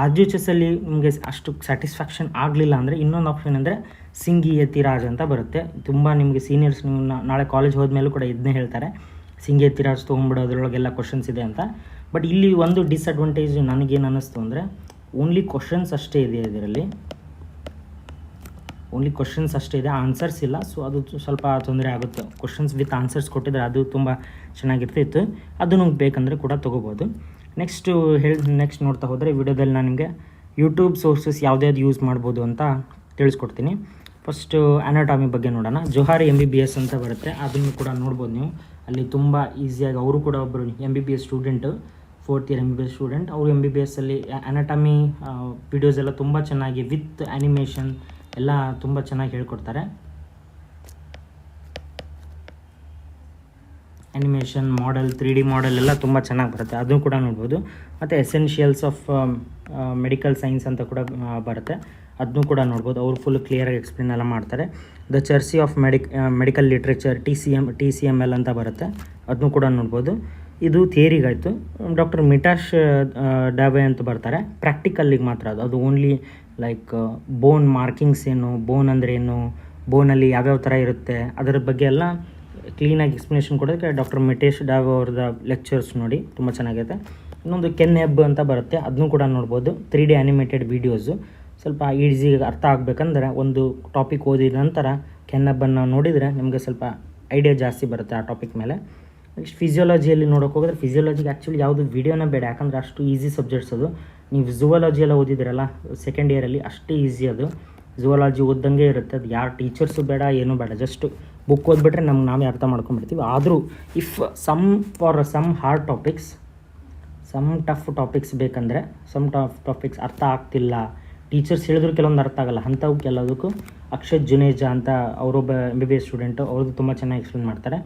Speaker 1: RGHSಲ್ಲಿ ನಿಮಗೆ ಅಷ್ಟು ಸ್ಯಾಟಿಸ್ಫ್ಯಾಕ್ಷನ್ ಆಗಲಿಲ್ಲ ಅಂದರೆ ಇನ್ನೊಂದು ಆಪ್ಷನ್ ಅಂದರೆ ಸಿಂಗಿ ಯತಿರಾಜ್ ಅಂತ ಬರುತ್ತೆ. ತುಂಬ ನಿಮಗೆ ಸೀನಿಯರ್ಸ್ ನೀವು ನಾಳೆ ಕಾಲೇಜ್ ಹೋದ್ಮೇಲೂ ಕೂಡ ಇದನ್ನೇ ಹೇಳ್ತಾರೆ, ಸಿಂಗಿ ಯತಿರಾಜ್ ತೊಗೊಂಬಿಡೋದ್ರೊಳಗೆಲ್ಲ ಕ್ವಶನ್ಸ್ ಇದೆ ಅಂತ. ಬಟ್ ಇಲ್ಲಿ ಒಂದು ಡಿಸ್ಅಡ್ವಾಂಟೇಜ್ ನನಗೇನು ಅನ್ನಿಸ್ತು ಅಂದರೆ ಓನ್ಲಿ ಕ್ವಶನ್ಸ್ ಅಷ್ಟೇ ಇದೆ, ಇದರಲ್ಲಿ ಓನ್ಲಿ ಕ್ವಶನ್ಸ್ ಅಷ್ಟೇ ಇದೆ, ಆನ್ಸರ್ಸ್ ಇಲ್ಲ. ಸೊ ಅದು ಸ್ವಲ್ಪ ತೊಂದರೆ ಆಗುತ್ತೆ. ಕ್ವಶನ್ಸ್ ವಿತ್ ಆನ್ಸರ್ಸ್ ಕೊಟ್ಟಿದ್ರೆ ಅದು ತುಂಬ ಚೆನ್ನಾಗಿರ್ತಿತ್ತು. ಅದು ನಿಮ್ಗೆ ಬೇಕಂದರೆ ಕೂಡ ತೊಗೋಬೋದು. ನೆಕ್ಸ್ಟ್ ನೋಡ್ತಾ ಹೋದರೆ ವಿಡಿಯೋದಲ್ಲಿ ನಾನು ನಿಮಗೆ ಯೂಟ್ಯೂಬ್ ಸೋರ್ಸಸ್ ಯಾವುದ್ಯಾವ್ದು ಯೂಸ್ ಮಾಡ್ಬೋದು ಅಂತ ತಿಳಿಸ್ಕೊಡ್ತೀನಿ. ಫಸ್ಟು ಅನಾಟಮಿ ಬಗ್ಗೆ ನೋಡೋಣ. ಜೋಹಾರಿ MBBS ಅಂತ ಬರುತ್ತೆ, ಅದನ್ನು ಕೂಡ ನೋಡ್ಬೋದು ನೀವು. ಅಲ್ಲಿ ತುಂಬ ಈಸಿಯಾಗಿ, ಅವರು ಕೂಡ ಒಬ್ಬರು MBBS student, 4th year MBBS student. ಅವರು MBBSಲ್ಲಿ ಅನಾಟಮಿ ವಿಡಿಯೋಸ್ ಎಲ್ಲ ತುಂಬ ಚೆನ್ನಾಗಿ ವಿತ್ ಆ್ಯನಿಮೇಷನ್ ಎಲ್ಲ ತುಂಬ ಚೆನ್ನಾಗಿ ಹೇಳ್ಕೊಡ್ತಾರೆ. ಆ್ಯನಿಮೇಷನ್ ಮಾಡೆಲ್ 3D ಮಾಡೆಲ್ ಎಲ್ಲ ತುಂಬ ಚೆನ್ನಾಗಿ ಬರುತ್ತೆ, ಅದನ್ನು ಕೂಡ ನೋಡ್ಬೋದು. ಮತ್ತು ಎಸೆನ್ಷಿಯಲ್ಸ್ ಆಫ್ ಮೆಡಿಕಲ್ ಸೈನ್ಸ್ ಅಂತ ಕೂಡ ಬರುತ್ತೆ, ಅದನ್ನು ಕೂಡ ನೋಡ್ಬೋದು. ಅವರು ಫುಲ್ ಕ್ಲಿಯರಾಗಿ ಎಕ್ಸ್ಪ್ಲೇನ್ ಎಲ್ಲ ಮಾಡ್ತಾರೆ. ದ ಚರ್ಸಿ ಆಫ್ ಮೆಡಿಕಲ್ ಲಿಟ್ರೇಚರ್ TCML ಅಂತ ಬರುತ್ತೆ, ಅದನ್ನು ಕೂಡ ನೋಡ್ಬೋದು. ಇದು ಥಿಯರಿಗಾಯಿತು. ಡಾಕ್ಟರ್ ಮಿಟಾಶ್ ಡಾವೆ ಅಂತ ಬರ್ತಾರೆ, ಪ್ರಾಕ್ಟಿಕಲ್ಲಿಗೆ ಮಾತ್ರ ಅದು ಓನ್ಲಿ ಲೈಕ್ ಬೋನ್ ಮಾರ್ಕಿಂಗ್ಸ್ ಏನು, ಬೋನ್ ಅಂದರೆ ಏನು, ಬೋನಲ್ಲಿ ಯಾವ್ಯಾವ ಥರ ಇರುತ್ತೆ ಅದರ ಬಗ್ಗೆ ಎಲ್ಲ ಕ್ಲೀನಾಗಿ ಎಕ್ಸ್ಪ್ಲನೇಷನ್ ಕೊಡೋದಕ್ಕೆ ಡಾಕ್ಟರ್ ಮಿಟೇಶ್ ಡಾವೆ ಅವ್ರದ್ದು ಲೆಕ್ಚರ್ಸ್ ನೋಡಿ ತುಂಬ ಚೆನ್ನಾಗಿದೆ. ಇನ್ನೊಂದು ಕೆನ್ ಹೆಬ್ ಅಂತ ಬರುತ್ತೆ, ಅದನ್ನು ಕೂಡ ನೋಡ್ಬೋದು. 3D ಆ್ಯನಿಮೇಟೆಡ್ ವೀಡಿಯೋಸು ಸ್ವಲ್ಪ ಈಸಿಯಾಗಿ ಅರ್ಥ ಆಗಬೇಕಂದ್ರೆ ಒಂದು ಟಾಪಿಕ್ ಓದಿದ ನಂತರ ಕೆನ್ ಹೆಬ್ಬನ್ನು ನೋಡಿದರೆ ನಿಮಗೆ ಸ್ವಲ್ಪ ಐಡಿಯಾ ಜಾಸ್ತಿ ಬರುತ್ತೆ ಆ ಟಾಪಿಕ್ ಮೇಲೆ. ನೆಕ್ಸ್ಟ್ ಫಿಸಿಯಾಲಜಿಯಲ್ಲಿ ನೋಡೋಕೆ ಹೋಗಿದ್ರೆ ಫಿಸಿಯಾಲಜಿಗೆ ಆ್ಯಕ್ಚುಲಿ ಯಾವುದು ವೀಡಿಯೋನೇ ಬೇಡ, ಯಾಕಂದರೆ ಅಷ್ಟು ಈಸಿ ಸಬ್ಜೆಕ್ಟ್ಸ್ ಅದು. ನೀವು ಝುವಾಲಜಿ ಎಲ್ಲ ಓದಿದ್ರಲ್ಲ ಸೆಕೆಂಡ್ ಇಯರಲ್ಲಿ, ಅಷ್ಟೇ ಈಸಿ ಅದು. ಝುವಾಲಜಿ ಓದ್ದಂಗೆ ಇರುತ್ತೆ, ಅದು ಯಾರು ಟೀಚರ್ಸು ಬೇಡ ಏನೂ ಬೇಡ, ಜಸ್ಟ್ ಬುಕ್ ಓದ್ಬಿಟ್ರೆ ನಮ್ಗೆ ನಾವೇ ಅರ್ಥ ಮಾಡ್ಕೊಂಡ್ಬಿಡ್ತೀವಿ. ಆದರೂ if some hard topics some tough topics ಬೇಕಂದರೆ ಸಮ್ ಟಫ್ ಟಾಪಿಕ್ಸ್ ಅರ್ಥ ಆಗ್ತಿಲ್ಲ, ಟೀಚರ್ಸ್ ಹೇಳಿದ್ರು ಕೆಲವೊಂದು ಅರ್ಥ ಆಗಲ್ಲ, ಅಂಥವು ಕೆಲವುದಕ್ಕೂ ಅಕ್ಷತ್ ಜುನೇಜಾ ಅಂತ ಅವರೊಬ್ಬ MBBS ಸ್ಟೂಡೆಂಟು, ಅವ್ರದ್ದು ತುಂಬ ಚೆನ್ನಾಗಿ ಎಕ್ಸ್ಪ್ಲೇನ್ ಮಾಡ್ತಾರೆ.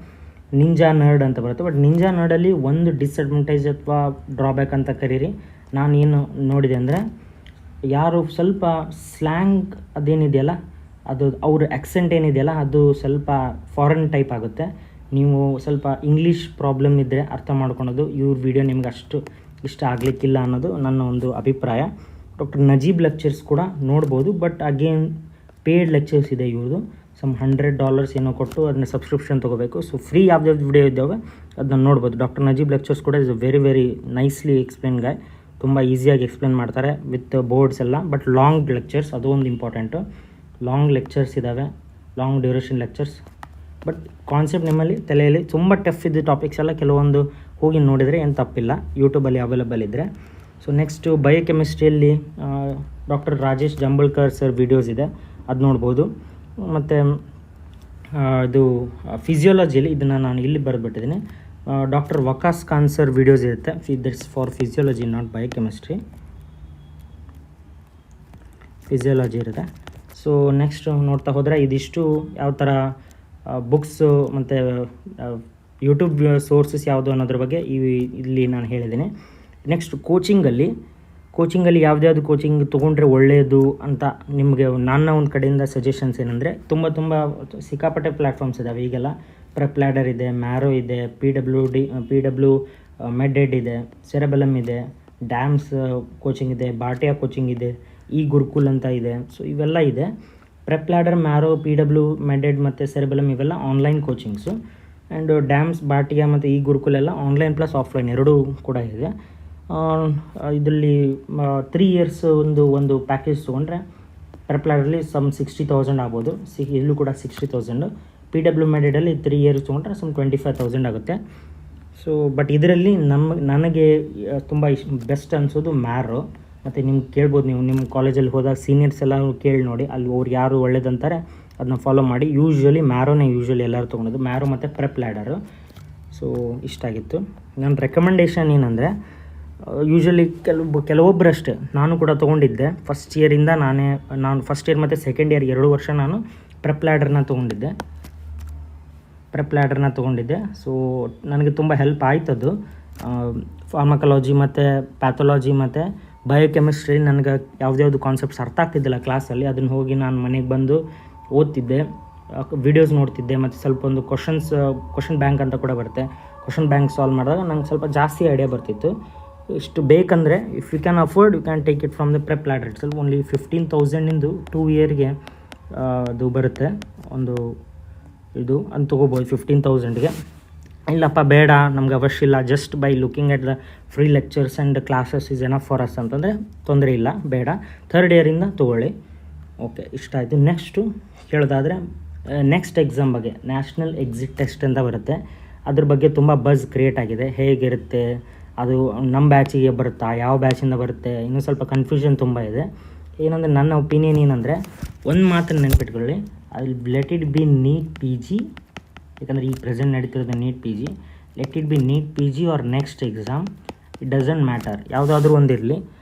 Speaker 1: ನಿಂಜಾ ನರ್ಡ್ ಅಂತ ಬರುತ್ತೆ. ಬಟ್ ನಿಂಜಾ ನರ್ಡಲ್ಲಿ ಒಂದು ಡಿಸ್ಅಡ್ವಾಂಟೇಜ್ ಅಥವಾ ಡ್ರಾಬ್ಯಾಕ್ ಅಂತ ಕರೀರಿ, ನಾನು ಏನು ನೋಡಿದೆ ಅಂದರೆ ಯಾರು ಸ್ವಲ್ಪ ಸ್ಲ್ಯಾಂಗ್ ಅದೇನಿದೆಯಲ್ಲ, ಅದು ಅವ್ರ ಆ್ಯಕ್ಸೆಂಟ್ ಏನಿದೆಯಲ್ಲ ಅದು ಸ್ವಲ್ಪ ಫಾರಿನ್ ಟೈಪ್ ಆಗುತ್ತೆ. ನೀವು ಸ್ವಲ್ಪ ಇಂಗ್ಲೀಷ್ ಪ್ರಾಬ್ಲಮ್ ಇದ್ದರೆ ಅರ್ಥ ಮಾಡ್ಕೊಳೋದು ಇವ್ರ ವಿಡಿಯೋ ನಿಮ್ಗೆ ಅಷ್ಟು ಇಷ್ಟ ಆಗಲಿಕ್ಕಿಲ್ಲ ಅನ್ನೋದು ನನ್ನ ಒಂದು ಅಭಿಪ್ರಾಯ. ಡಾಕ್ಟರ್ ನಜೀಬ್ ಲೆಕ್ಚರ್ಸ್ ಕೂಡ ನೋಡ್ಬೋದು, ಬಟ್ ಅಗೇನ್ ಪೇಯ್ಡ್ ಲೆಕ್ಚರ್ಸ್ ಇದೆ ಇವ್ರದ್ದು. ಸಮ್ $100 ಏನೋ ಕೊಟ್ಟು ಅದನ್ನ ಸಬ್ಸ್ಕ್ರಿಪ್ಷನ್ ತೊಗೋಬೇಕು. ಸೊ ಫ್ರೀ ಯಾವ್ದು ವಿಡಿಯೋ ಇದ್ದಾವೆ ಅದನ್ನ ನೋಡ್ಬೋದು. ಡಾಕ್ಟರ್ ನಜೀಬ್ ಲೆಕ್ಚರ್ಸ್ ಕೂಡ is very very nicely explain guy, ತುಂಬ ಈಸಿಯಾಗಿ ಎಕ್ಸ್ಪ್ಲೇನ್ ಮಾಡ್ತಾರೆ ವಿತ್ ಬೋರ್ಡ್ಸ್ ಎಲ್ಲ. ಬಟ್ ಲಾಂಗ್ ಲೆಕ್ಚರ್ಸ್ ಅದು ಒಂದು ಇಂಪಾರ್ಟೆಂಟು. ಲಾಂಗ್ ಲೆಕ್ಚರ್ಸ್ ಇದ್ದಾವೆ, long duration lectures. But concept ನಿಮ್ಮಲ್ಲಿ ತಲೆಯಲ್ಲಿ ತುಂಬ ಟಫ್ ಇದ್ದ ಟಾಪಿಕ್ಸ್ ಎಲ್ಲ ಕೆಲವೊಂದು ಹೋಗಿ ನೋಡಿದರೆ ಏನು ತಪ್ಪಿಲ್ಲ, ಯೂಟ್ಯೂಬಲ್ಲಿ ಅವೈಲೇಬಲ್ ಇದ್ದರೆ. ಸೊ ನೆಕ್ಸ್ಟು ಬಯೋಕೆಮಿಸ್ಟ್ರಿಯಲ್ಲಿ doctor Rajesh Jambalkar sir videos ಇದೆ, ಅದು ನೋಡ್ಬೋದು. ಮತ್ತು ಇದು ಫಿಸಿಯಾಲಜಿಯಲ್ಲಿ ಇದನ್ನು ನಾನು ಇಲ್ಲಿ ಬರೆದ್ಬಿಟ್ಟಿದ್ದೀನಿ, doctor Waqas Khan sir videos ಇರುತ್ತೆ. That's for physiology, not biochemistry, physiology ಇರುತ್ತೆ. ಸೊ ನೆಕ್ಸ್ಟ್ ನೋಡ್ತಾ ಹೋದರೆ ಇದಿಷ್ಟು ಯಾವ ಥರ ಬುಕ್ಸು ಮತ್ತು ಯೂಟ್ಯೂಬ್ ಸೋರ್ಸಸ್ ಯಾವುದು ಅನ್ನೋದ್ರ ಬಗ್ಗೆ ಇಲ್ಲಿ ನಾನು ಹೇಳಿದ್ದೀನಿ. ನೆಕ್ಸ್ಟ್ ಕೋಚಿಂಗಲ್ಲಿ ಯಾವ್ದು ಕೋಚಿಂಗ್ ತೊಗೊಂಡ್ರೆ ಒಳ್ಳೆಯದು ಅಂತ ನಿಮಗೆ ನನ್ನ ಒಂದು ಕಡೆಯಿಂದ ಸಜೆಷನ್ಸ್ ಏನಂದರೆ, ತುಂಬ ಸಿಕ್ಕಾಪಟ್ಟೆ ಪ್ಲ್ಯಾಟ್ಫಾರ್ಮ್ಸ್ ಇದ್ದಾವೆ ಈಗೆಲ್ಲ. ಪ್ರೆಪ್ ಲ್ಯಾಡರ್ ಇದೆ, ಮ್ಯಾರೋ ಇದೆ, PW ಮೆಡೆಡ್ ಇದೆ, ಸೆರೆಬೆಲಮ್ ಇದೆ, ಡ್ಯಾಮ್ಸ್ ಕೋಚಿಂಗ್ ಇದೆ, ಬಾಟಿಯಾ ಕೋಚಿಂಗ್ ಇದೆ, ಈ ಗುರುಕುಲ್ ಅಂತ ಇದೆ. ಸೊ ಇವೆಲ್ಲ ಇದೆ. ಪ್ರೆಪ್ ಲ್ಯಾಡರ್, ಮ್ಯಾರೋ, PW ಮೆಡೆಡ್ ಮತ್ತು ಸೆರೆಬೆಲಮ್ ಇವೆಲ್ಲ ಆನ್ಲೈನ್ ಕೋಚಿಂಗ್ಸು. ಆ್ಯಂಡ್ ಡ್ಯಾಮ್ಸ್, ಬಾಟಿಯಾ ಮತ್ತು ಈ ಗುರುಕುಲ್ ಎಲ್ಲ ಆನ್ಲೈನ್ ಪ್ಲಸ್ ಆಫ್ಲೈನ್ ಎರಡೂ ಕೂಡ ಇದೆ. ಇದರಲ್ಲಿ 3 years ಒಂದು ಪ್ಯಾಕೇಜ್ ತೊಗೊಂಡ್ರೆ ಪ್ರೆಪ್ ಲ್ಯಾಡರಲ್ಲಿ ಸಮ್ 60,000 ಆಗ್ಬೋದು, ಇಲ್ಲೂ ಕೂಡ 60,000. PW ಮೆಡೆಡಲ್ಲಿ 3 years ತೊಗೊಂಡ್ರೆ ಸಮ್ 25,000 ಆಗುತ್ತೆ. ಸೊ ಬಟ್ ಇದರಲ್ಲಿ ನನಗೆ ತುಂಬ ಬೆಸ್ಟ್ ಅನಿಸೋದು ಮ್ಯಾರೋ. ಮತ್ತು ನಿಮ್ಗೆ ಕೇಳ್ಬೋದು, ನೀವು ನಿಮ್ಮ ಕಾಲೇಜಲ್ಲಿ ಹೋದಾಗ ಸೀನಿಯರ್ಸ್ ಎಲ್ಲ ಕೇಳಿ ನೋಡಿ, ಅಲ್ಲಿ ಅವ್ರು ಯಾರು ಒಳ್ಳೇದಂತಾರೆ ಅದನ್ನ ಫಾಲೋ ಮಾಡಿ. ಮ್ಯಾರೋನೇ ಎಲ್ಲರೂ ತೊಗೊಳೋದು, ಮ್ಯಾರೋ ಮತ್ತು ಪ್ರೆಪ್ ಲ್ಯಾಡರು. ಸೊ ಇಷ್ಟಾಗಿತ್ತು ನನ್ನ ರೆಕಮೆಂಡೇಷನ್. ಏನಂದರೆ ಯೂಶ್ವಲಿ ಕೆಲವೊಬ್ಬರಷ್ಟೇ, ನಾನು ಕೂಡ ತೊಗೊಂಡಿದ್ದೆ ಫಸ್ಟ್ ಇಯರಿಂದ. ನಾನು ಫಸ್ಟ್ ಇಯರ್ ಮತ್ತು ಸೆಕೆಂಡ್ ಇಯರ್ 2 ವರ್ಷ ನಾನು ಪ್ರೆಪ್ ಲ್ಯಾಡರ್ನ ತೊಗೊಂಡಿದ್ದೆ. ಸೊ ನನಗೆ ತುಂಬ ಹೆಲ್ಪ್ ಆಯ್ತದು. ಫಾರ್ಮಕಾಲಜಿ ಮತ್ತು ಪ್ಯಾಥಾಲಜಿ ಮತ್ತು ಬಯೋಕೆಮಿಸ್ಟ್ರಿ ನನಗೆ ಯಾವ್ದು ಕಾನ್ಸೆಪ್ಟ್ಸ್ ಅರ್ಥ ಆಗ್ತಿದ್ದಿಲ್ಲ ಕ್ಲಾಸಲ್ಲಿ, ಅದನ್ನು ಹೋಗಿ ನಾನು ಮನೆಗೆ ಬಂದು ಓದ್ತಿದ್ದೆ, ವಿಡಿಯೋಸ್ ನೋಡ್ತಿದ್ದೆ. ಮತ್ತು ಸ್ವಲ್ಪ ಒಂದು ಕ್ವಶನ್ ಬ್ಯಾಂಕ್ ಅಂತ ಕೂಡ ಬರುತ್ತೆ, ಕ್ವಶನ್ ಬ್ಯಾಂಕ್ ಸಾಲ್ವ್ ಮಾಡಿದಾಗ ನಂಗೆ ಸ್ವಲ್ಪ ಜಾಸ್ತಿ ಐಡಿಯಾ ಬರ್ತಿತ್ತು. ಇಷ್ಟು ಬೇಕಂದರೆ if you can afford you can take it from the prep ladder itself. Only 15,000 2 yearಗೆ ಅದು ಬರುತ್ತೆ. ಅದು ತೊಗೋಬೋದು 15,000ಗೆ. ಇಲ್ಲಪ್ಪ ಬೇಡ, ನಮ್ಗೆ ಅವಶ್ಯ ಇಲ್ಲ, just by looking at the free lectures and classes is enough for us ಅಂತಂದರೆ ತೊಂದರೆ ಇಲ್ಲ, ಬೇಡ, 3rd yearಯಿಂದ ತೊಗೊಳ್ಳಿ. ಓಕೆ, ಇಷ್ಟ ಆಯಿತು. ನೆಕ್ಸ್ಟು ಹೇಳೋದಾದರೆ ನೆಕ್ಸ್ಟ್ ಎಕ್ಸಾಮ್ ಬಗ್ಗೆ ನ್ಯಾಷನಲ್ ಎಕ್ಸಿಟ್ ಟೆಸ್ಟ್ ಅಂತ ಬರುತ್ತೆ. ಅದ್ರ ಬಗ್ಗೆ ತುಂಬ ಬಸ್ ಕ್ರಿಯೇಟ್ ಆಗಿದೆ. ಹೇಗಿರುತ್ತೆ ಅದು, ನಮ್ಮ ಬ್ಯಾಚಿಗೆ ಬರುತ್ತಾ, ಯಾವ ಬ್ಯಾಚಿಂದ ಬರುತ್ತೆ, ಇನ್ನೂ ಸ್ವಲ್ಪ ಕನ್ಫ್ಯೂಷನ್ ತುಂಬ ಇದೆ. ಏನಂದರೆ ನನ್ನ ಒಪಿನಿಯನ್ ಏನಂದರೆ, ಒಂದು ಮಾತನ್ನು ನೆನಪಿಟ್ಕೊಳ್ಳಿ, ಅಲ್ಲಿ let it be NEET PG. ಯಾಕಂದರೆ ಈ ಪ್ರೆಸೆಂಟ್ ನಡೀತಿರೋದು NEET PG. Let it be NEET PG or next exam, it doesn't matter, ಯಾವುದಾದ್ರೂ ಒಂದಿರಲಿ.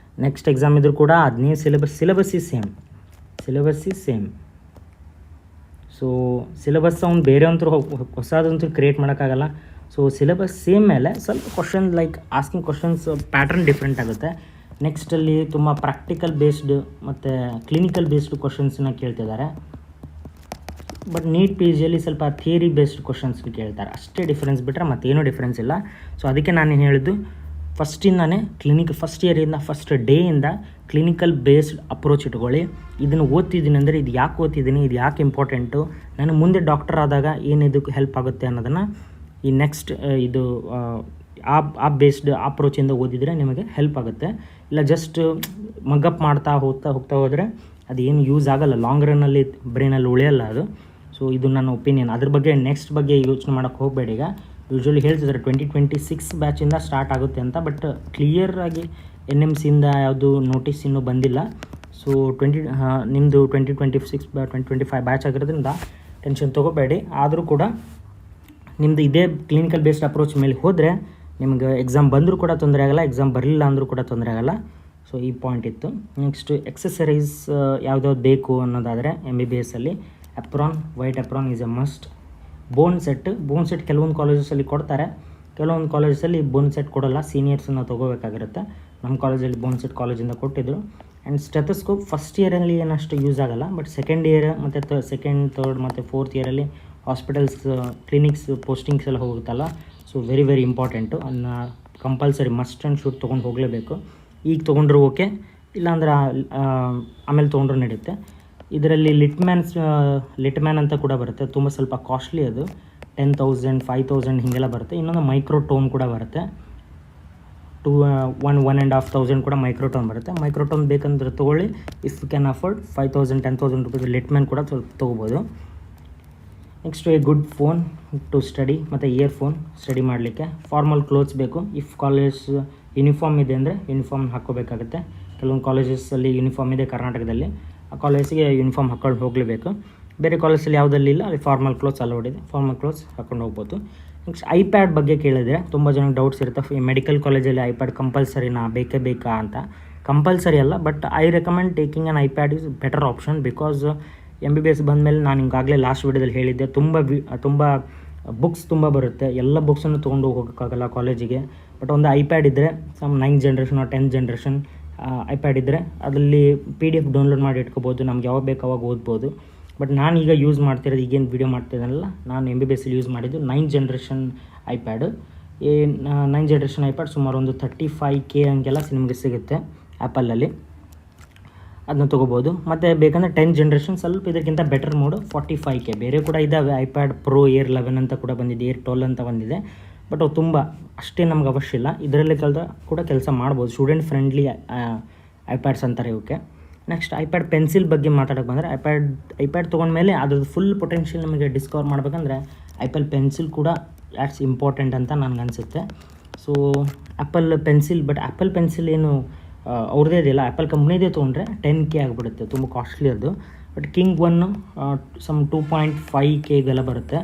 Speaker 1: ನೆಕ್ಸ್ಟ್ ಎಕ್ಸಾಮ್ ಇದ್ರೂ ಕೂಡ ಅದನ್ನೇ syllabus is same. So syllabus ಅವ್ನು ಬೇರೆ ಅಂತೂ ಹೊಸದಂತೂ ಕ್ರಿಯೇಟ್ ಮಾಡೋಕ್ಕಾಗಲ್ಲ. ಸೊ ಸಿಲೆಬಸ್ ಸೇಮ್ ಮೇಲೆ ಸ್ವಲ್ಪ question like asking questions pattern different ಆಗುತ್ತೆ. ನೆಕ್ಸ್ಟಲ್ಲಿ ತುಂಬ ಪ್ರಾಕ್ಟಿಕಲ್ ಬೇಸ್ಡ್ ಮತ್ತು ಕ್ಲಿನಿಕಲ್ ಬೇಸ್ಡ್ ಕ್ವಶನ್ಸನ್ನ ಕೇಳ್ತಿದ್ದಾರೆ. ಬಟ್ ನೀಟ್ PGಯಲ್ಲಿ ಸ್ವಲ್ಪ ಥಿಯರಿ ಬೇಸ್ಡ್ ಕ್ವಶನ್ಸ್ನ ಕೇಳ್ತಾರೆ, ಅಷ್ಟೇ ಡಿಫ್ರೆನ್ಸ್ ಬಿಟ್ಟರೆ ಮತ್ತೇನೂ ಡಿಫ್ರೆನ್ಸ್ ಇಲ್ಲ. ಸೊ ಅದಕ್ಕೆ ನಾನೇನು ಹೇಳಿದ್ದು, ಫಸ್ಟ್ ಇಯರಿಂದ ಫಸ್ಟ್ ಡೇಯಿಂದ ಕ್ಲಿನಿಕಲ್ ಬೇಸ್ಡ್ ಅಪ್ರೋಚ್ ಇಟ್ಕೊಳ್ಳಿ. ಇದನ್ನು ಓದ್ತಿದ್ದೀನಿ ಅಂದರೆ ಇದು ಯಾಕೆ ಓದ್ತಿದ್ದೀನಿ, ಇದು ಯಾಕೆ ಇಂಪಾರ್ಟೆಂಟು, ನನಗೆ ಮುಂದೆ ಡಾಕ್ಟರ್ ಆದಾಗ ಏನಿದಕ್ಕೆ ಹೆಲ್ಪ್ ಆಗುತ್ತೆ ಅನ್ನೋದನ್ನು ಈ ನೆಕ್ಸ್ಟ್ ಆ ಬೇಸ್ಡ್ ಅಪ್ರೋಚಿಂದ ಓದಿದರೆ ನಿಮಗೆ ಹೆಲ್ಪ್ ಆಗುತ್ತೆ. ಇಲ್ಲ ಜಸ್ಟ್ ಮಗಪ್ ಮಾಡ್ತಾ ಹೋಗ್ತಾ ಹೋದರೆ ಅದು ಏನು ಯೂಸ್ ಆಗಲ್ಲ, ಲಾಂಗ್ ರನ್ನಲ್ಲಿ ಬ್ರೈನಲ್ಲಿ ಉಳಿಯಲ್ಲ ಅದು. ಸೊ ಇದು ನನ್ನ ಒಪಿನಿಯನ್. ಅದ್ರ ಬಗ್ಗೆ ನೆಕ್ಸ್ಟ್ ಬಗ್ಗೆ ಯೋಚನೆ ಮಾಡೋಕ್ಕೆ ಹೋಗಬೇಡಿ. ಈಗ ಯೂಶ್ವಲಿ ಹೇಳ್ತಿದ್ದಾರೆ 2026 ಬ್ಯಾಚಿಂದ ಸ್ಟಾರ್ಟ್ ಆಗುತ್ತೆ ಅಂತ, ಬಟ್ ಕ್ಲಿಯರಾಗಿ NMCಯಿಂದ ಯಾವುದು ನೋಟಿಸ್ ಇನ್ನೂ ಬಂದಿಲ್ಲ. ಸೊ ನಿಮ್ಮದು 2026 2025 ಬ್ಯಾಚ್ ಆಗಿರೋದ್ರಿಂದ ಟೆನ್ಷನ್ ತೊಗೋಬೇಡಿ. ಆದರೂ ಕೂಡ ನಿಮ್ಮದು ಇದೇ ಕ್ಲಿನಿಕಲ್ ಬೇಸ್ಡ್ ಅಪ್ರೋಚ್ ಮೇಲೆ ಹೋದರೆ ನಿಮ್ಗೆ ಎಕ್ಸಾಮ್ ಬಂದರೂ ಕೂಡ ತೊಂದರೆ ಆಗಲ್ಲ, ಎಕ್ಸಾಮ್ ಬರಲಿಲ್ಲ ಅಂದರೂ ಕೂಡ ತೊಂದರೆ ಆಗಲ್ಲ. ಸೊ ಈ ಪಾಯಿಂಟ್ ಇತ್ತು. ನೆಕ್ಸ್ಟು ಎಕ್ಸಸರೀಸ್ ಯಾವ್ದಾವ್ದು ಬೇಕು ಅನ್ನೋದಾದರೆ MBBS ಅಲ್ಲಿ apron, white apron is A must. Bone set ಕೆಲವೊಂದು ಕಾಲೇಜಸಲ್ಲಿ ಕೊಡ್ತಾರೆ, ಕೆಲವೊಂದು ಕಾಲೇಜಸಲ್ಲಿ ಬೋನ್ ಸೆಟ್ ಕೊಡೋಲ್ಲ, ಸೀನಿಯರ್ಸನ್ನು ತೊಗೋಬೇಕಾಗಿರುತ್ತೆ. ನಮ್ಮ ಕಾಲೇಜಲ್ಲಿ ಬೋನ್ ಸೆಟ್ ಕಾಲೇಜಿಂದ ಕೊಟ್ಟಿದ್ದರು. ಆ್ಯಂಡ್ ಸ್ಟೆಥೋಸ್ಕೋಪ್ ಫಸ್ಟ್ ಇಯರಲ್ಲಿ ಏನಷ್ಟು ಯೂಸ್ ಆಗೋಲ್ಲ, ಬಟ್ ಸೆಕೆಂಡ್ ಇಯರ್ ಮತ್ತು ಸೆಕೆಂಡ್, ಥರ್ಡ್ ಮತ್ತು ಫೋರ್ತ್ ಇಯರಲ್ಲಿ ಹಾಸ್ಪಿಟಲ್ಸ್, ಕ್ಲಿನಿಕ್ಸ್, ಪೋಸ್ಟಿಂಗ್ಸ್ ಎಲ್ಲ ಹೋಗುತ್ತಲ್ಲ, ಸೊ ವೆರಿ ವೆರಿ ಇಂಪಾರ್ಟೆಂಟು. ಅದನ್ನ ಕಂಪಲ್ಸರಿ ಮಸ್ಟ್ ಆ್ಯಂಡ್ ಶುಡ್ ತೊಗೊಂಡು ಹೋಗಲೇಬೇಕು. ಈಗ ತೊಗೊಂಡ್ರು ಓಕೆ, ಇಲ್ಲಾಂದ್ರೆ ಆಮೇಲೆ ತೊಗೊಂಡ್ರು ನಡೆಯುತ್ತೆ. ಇದರಲ್ಲಿ ಲಿಟ್ಮ್ಯಾನ್ ಅಂತ ಕೂಡ ಬರುತ್ತೆ, ತುಂಬ ಸ್ವಲ್ಪ ಕಾಸ್ಟ್ಲಿ ಅದು, 10,000 5,000 ಹೀಗೆಲ್ಲ ಬರುತ್ತೆ. ಇನ್ನೊಂದು ಮೈಕ್ರೋಟೋನ್ ಕೂಡ ಬರುತ್ತೆ, 1,500 ಕೂಡ ಮೈಕ್ರೋಟೋನ್ ಬರುತ್ತೆ. ಮೈಕ್ರೋಟೋನ್ ಬೇಕಂದ್ರೆ ತೊಗೊಳ್ಳಿ, if you can afford 5,000 10,000 rupees Littmann ಕೂಡ ಸ್ವಲ್ಪ ತೊಗೋಬೋದು. Next a good phone to study ಮತ್ತು ಇಯರ್ಫೋನ್ ಸ್ಟಡಿ ಮಾಡಲಿಕ್ಕೆ. ಫಾರ್ಮಲ್ ಕ್ಲೋತ್ಸ್ ಬೇಕು. ಇಫ್ ಕಾಲೇಜ್ ಯೂನಿಫಾರ್ಮ್ ಇದೆ ಅಂದರೆ ಯೂನಿಫಾರ್ಮ್ ಹಾಕ್ಕೋಬೇಕಾಗುತ್ತೆ. ಕೆಲವೊಂದು ಕಾಲೇಜಸಲ್ಲಿ ಯೂನಿಫಾರ್ಮ್ ಇದೆ ಕರ್ನಾಟಕದಲ್ಲಿ, ಆ ಕಾಲೇಜಿಗೆ ಯೂನಿಫಾರ್ಮ್ ಹಾಕ್ಕೊಂಡು ಹೋಗಲೇಬೇಕು. ಬೇರೆ ಕಾಲೇಜಲ್ಲಿ ಯಾವುದಲ್ಲಿ ಇಲ್ಲ, ಅಲ್ಲಿ ಫಾರ್ಮಲ್ ಕ್ಲೋತ್ಸ್ ಅಲೌಡ್ ಇದೆ, ಫಾರ್ಮಲ್ ಕ್ಲೋತ್ಸ್ ಹಾಕ್ಕೊಂಡು ಹೋಗ್ಬೋದು. ನೆಕ್ಸ್ಟ್ ಐಪ್ಯಾಡ್ ಬಗ್ಗೆ ಕೇಳಿದರೆ ತುಂಬ ಜನಕ್ಕೆ ಡೌಟ್ಸ್ ಇರುತ್ತೆ. ಮೆಡಿಕಲ್ ಕಾಲೇಜಲ್ಲಿ ಐಪ್ಯಾಡ್ ಕಂಪಲ್ಸರಿನಾ, ಬೇಕೇ ಬೇಕಾ ಅಂತ. ಕಂಪಲ್ಸರಿ ಅಲ್ಲ, but I recommend taking on iPad is better option. Because MBBS ಬಂದಮೇಲೆ ನಾನು ಈಗಾಗಲೇ ಲಾಸ್ಟ್ ವೀಡಿಯೋದಲ್ಲಿ ಹೇಳಿದ್ದೆ, ತುಂಬ ಬುಕ್ಸ್ ತುಂಬ ಬರುತ್ತೆ, ಎಲ್ಲ ಬುಕ್ಸನ್ನು ತೊಗೊಂಡು ಹೋಗೋಕ್ಕಾಗಲ್ಲ ಕಾಲೇಜಿಗೆ. ಬಟ್ ಒಂದು ಐಪ್ಯಾಡ್ ಇದ್ದರೆ, some 9th generation 10th generation iPad ಇದ್ದರೆ ಅದರಲ್ಲಿ PDF ಡೌನ್ಲೋಡ್ ಮಾಡಿ ಇಟ್ಕೋಬೋದು, ನಮ್ಗೆ ಯಾವಾಗ ಬೇಕು ಅವಾಗ ಓದ್ಬೋದು. ಬಟ್ ನಾನೀಗ ಯೂಸ್ ಮಾಡ್ತಿರೋದು, ಈಗೇನು ವೀಡಿಯೋ ಮಾಡ್ತಿದ್ದೀನಲ್ಲ, ನಾನು MBBS ಯೂಸ್ ಮಾಡಿದ್ದು 9th generation iPad. 9th generation iPad ಸುಮಾರು ಒಂದು 35K ಹಂಗೆಲ್ಲ ನಿಮಗೆ ಸಿಗುತ್ತೆ ಆ್ಯಪಲಲ್ಲಿ, ಅದನ್ನ ತೊಗೋಬೋದು. ಮತ್ತು ಬೇಕಂದರೆ 10th ಜನರೇಷನ್ ಸ್ವಲ್ಪ ಇದಕ್ಕಿಂತ ಬೆಟರ್ ಮೋಡು 45K. ಬೇರೆ ಕೂಡ ಇದ್ದಾವೆ, ಐಪ್ಯಾಡ್ ಪ್ರೋ Air 11 ಅಂತ ಕೂಡ ಬಂದಿದೆ, Air 12 ಅಂತ ಬಂದಿದೆ. ಬಟ್ ಅವು ತುಂಬ ಅಷ್ಟೇ ನಮ್ಗೆ ಅವಶ್ಯ ಇಲ್ಲ, ಇದರಲ್ಲಿ ಕೂಡ ಕೆಲಸ ಮಾಡ್ಬೋದು. ಸ್ಟೂಡೆಂಟ್ ಫ್ರೆಂಡ್ಲಿ ಐಪ್ಯಾಡ್ಸ್ ಅಂತಾರೆ ಇವಕ್ಕೆ. ನೆಕ್ಸ್ಟ್ ಐಪ್ಯಾಡ್ ಪೆನ್ಸಿಲ್ ಬಗ್ಗೆ ಮಾತಾಡೋಕೆ ಬಂದರೆ, ಐಪ್ಯಾಡ್ ತೊಗೊಂಡ್ಮೇಲೆ ಅದ್ರದ್ದು ಫುಲ್ ಪೊಟೆನ್ಷಿಯಲ್ ನಮಗೆ ಡಿಸ್ಕವರ್ ಮಾಡಬೇಕಂದ್ರೆ ಆ್ಯಪಲ್ ಪೆನ್ಸಿಲ್ ಕೂಡ ಆ್ಯಟ್ಸ್ ಇಂಪಾರ್ಟೆಂಟ್ ಅಂತ ನನಗನ್ಸುತ್ತೆ. So apple pencil, but apple pencil ಏನು ಅವ್ರದ್ದೇ ಇದೆಯಲ್ಲ, ಆ್ಯಪಲ್ ಕಂಪ್ನಿದೇ ತೊಗೊಂಡ್ರೆ 10K ಆಗಿಬಿಡುತ್ತೆ, ತುಂಬ ಕಾಸ್ಟ್ಲಿ ಅದು. ಬಟ್ ಕಿಂಗ್ ಒನ್ ಸಮ್ 2.5Kಗೆಲ್ಲ ಬರುತ್ತೆ,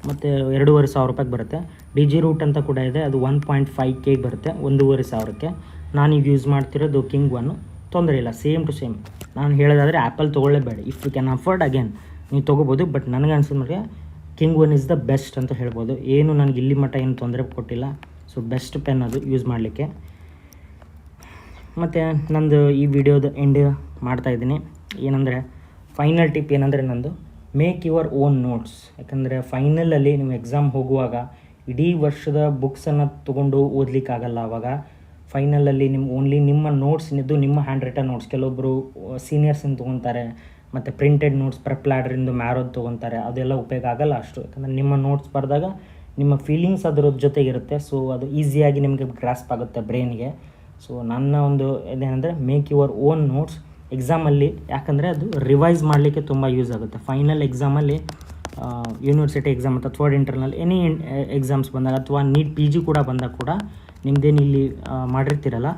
Speaker 1: ಮತ್ತು 2,500 ರೂಪಾಯಿಗೆ ಬರುತ್ತೆ. DG ರೂಟ್ ಅಂತ ಕೂಡ ಇದೆ, ಅದು 1.5K ಬರುತ್ತೆ, 1,500ಕ್ಕೆ. ನಾನೀಗ ಯೂಸ್ ಮಾಡ್ತಿರೋದು ಕಿಂಗ್ ಒನ್ನು, ತೊಂದರೆ ಇಲ್ಲ, ಸೇಮ್ ಟು ಸೇಮ್. ನಾನು ಹೇಳೋದಾದರೆ ಆ್ಯಪಲ್ ತೊಗೊಳ್ಳೇಬೇಡಿ, if you can afford again ನೀವು ತೊಗೋಬೋದು. ಬಟ್ ನನಗೆ ಅನ್ಸಿದ ಮಟ್ಟಿಗೆ king one is the best ಅಂತ ಹೇಳ್ಬೋದು. ಏನು ನನಗೆ ಇಲ್ಲಿ ಮಟ್ಟ ಏನು ತೊಂದರೆ ಕೊಟ್ಟಿಲ್ಲ, ಸೊ ಬೆಸ್ಟ್ ಪೆನ್ ಅದು ಯೂಸ್ ಮಾಡಲಿಕ್ಕೆ. ಮತ್ತು ನಂದು ಈ ವಿಡಿಯೋದ ಎಂಡ್ ಮಾಡ್ತಾಯಿದ್ದೀನಿ. ಏನಂದರೆ ಫೈನಲ್ ಟಿಪ್ ಏನಂದರೆ ನಂದು, ಮೇಕ್ ಯುವರ್ ಓನ್ ನೋಟ್ಸ್. ಯಾಕಂದರೆ ಫೈನಲಲ್ಲಿ ನೀವು ಎಕ್ಸಾಮ್ ಹೋಗುವಾಗ ಇಡೀ ವರ್ಷದ ಬುಕ್ಸನ್ನು ತೊಗೊಂಡು ಓದಲಿಕ್ಕಾಗಲ್ಲ. ಆವಾಗ ಫೈನಲಲ್ಲಿ ಓನ್ಲಿ ನಿಮ್ಮ ನೋಟ್ಸ್ ಇದು, ನಿಮ್ಮ ಹ್ಯಾಂಡ್ ರಿಟನ್ ನೋಟ್ಸ್. ಕೆಲವೊಬ್ಬರು ಸೀನಿಯರ್ಸಿಂದ ತೊಗೊತಾರೆ, ಮತ್ತು ಪ್ರಿಂಟೆಡ್ ನೋಟ್ಸ್ ಪ್ರೆಪ್ ಲ್ಯಾಡ್ರಿಂದ ಮ್ಯಾರೋದು ತೊಗೊತಾರೆ, ಅದೆಲ್ಲ ಉಪಯೋಗ ಆಗಲ್ಲ ಅಷ್ಟು. ಯಾಕಂದರೆ ನಿಮ್ಮ ನೋಟ್ಸ್ ಬರೆದಾಗ ನಿಮ್ಮ ಫೀಲಿಂಗ್ಸ್ ಅದರ ಜೊತೆಗಿರುತ್ತೆ, ಸೊ ಅದು ಈಸಿಯಾಗಿ ನಿಮಗೆ ಗ್ರಾಸ್ಪ್ ಆಗುತ್ತೆ ಬ್ರೈನ್ಗೆ. ಸೊ ನನ್ನ ಒಂದು ಇದೇನೆಂದರೆ, ಮೇಕ್ ಯುವರ್ ಓನ್ ನೋಟ್ಸ್ ಎಕ್ಸಾಮಲ್ಲಿ, ಯಾಕಂದರೆ ಅದು ರಿವೈಸ್ ಮಾಡಲಿಕ್ಕೆ ತುಂಬ ಯೂಸ್ ಆಗುತ್ತೆ. ಫೈನಲ್ ಎಕ್ಸಾಮಲ್ಲಿ, ಯೂನಿವರ್ಸಿಟಿ ಎಕ್ಸಾಮ್ ಅಥವಾ ಥರ್ಡ್ ಇಂಟರ್ನಲ್ ಎನಿ ಎಕ್ಸಾಮ್ಸ್ ಬಂದಾಗ, ಅಥವಾ ನೀಟ್ PG ಕೂಡ ಬಂದಾಗ ಕೂಡ ನಿಮ್ಮದೇನು ಇಲ್ಲಿ ಮಾಡಿರ್ತೀರಲ್ಲ,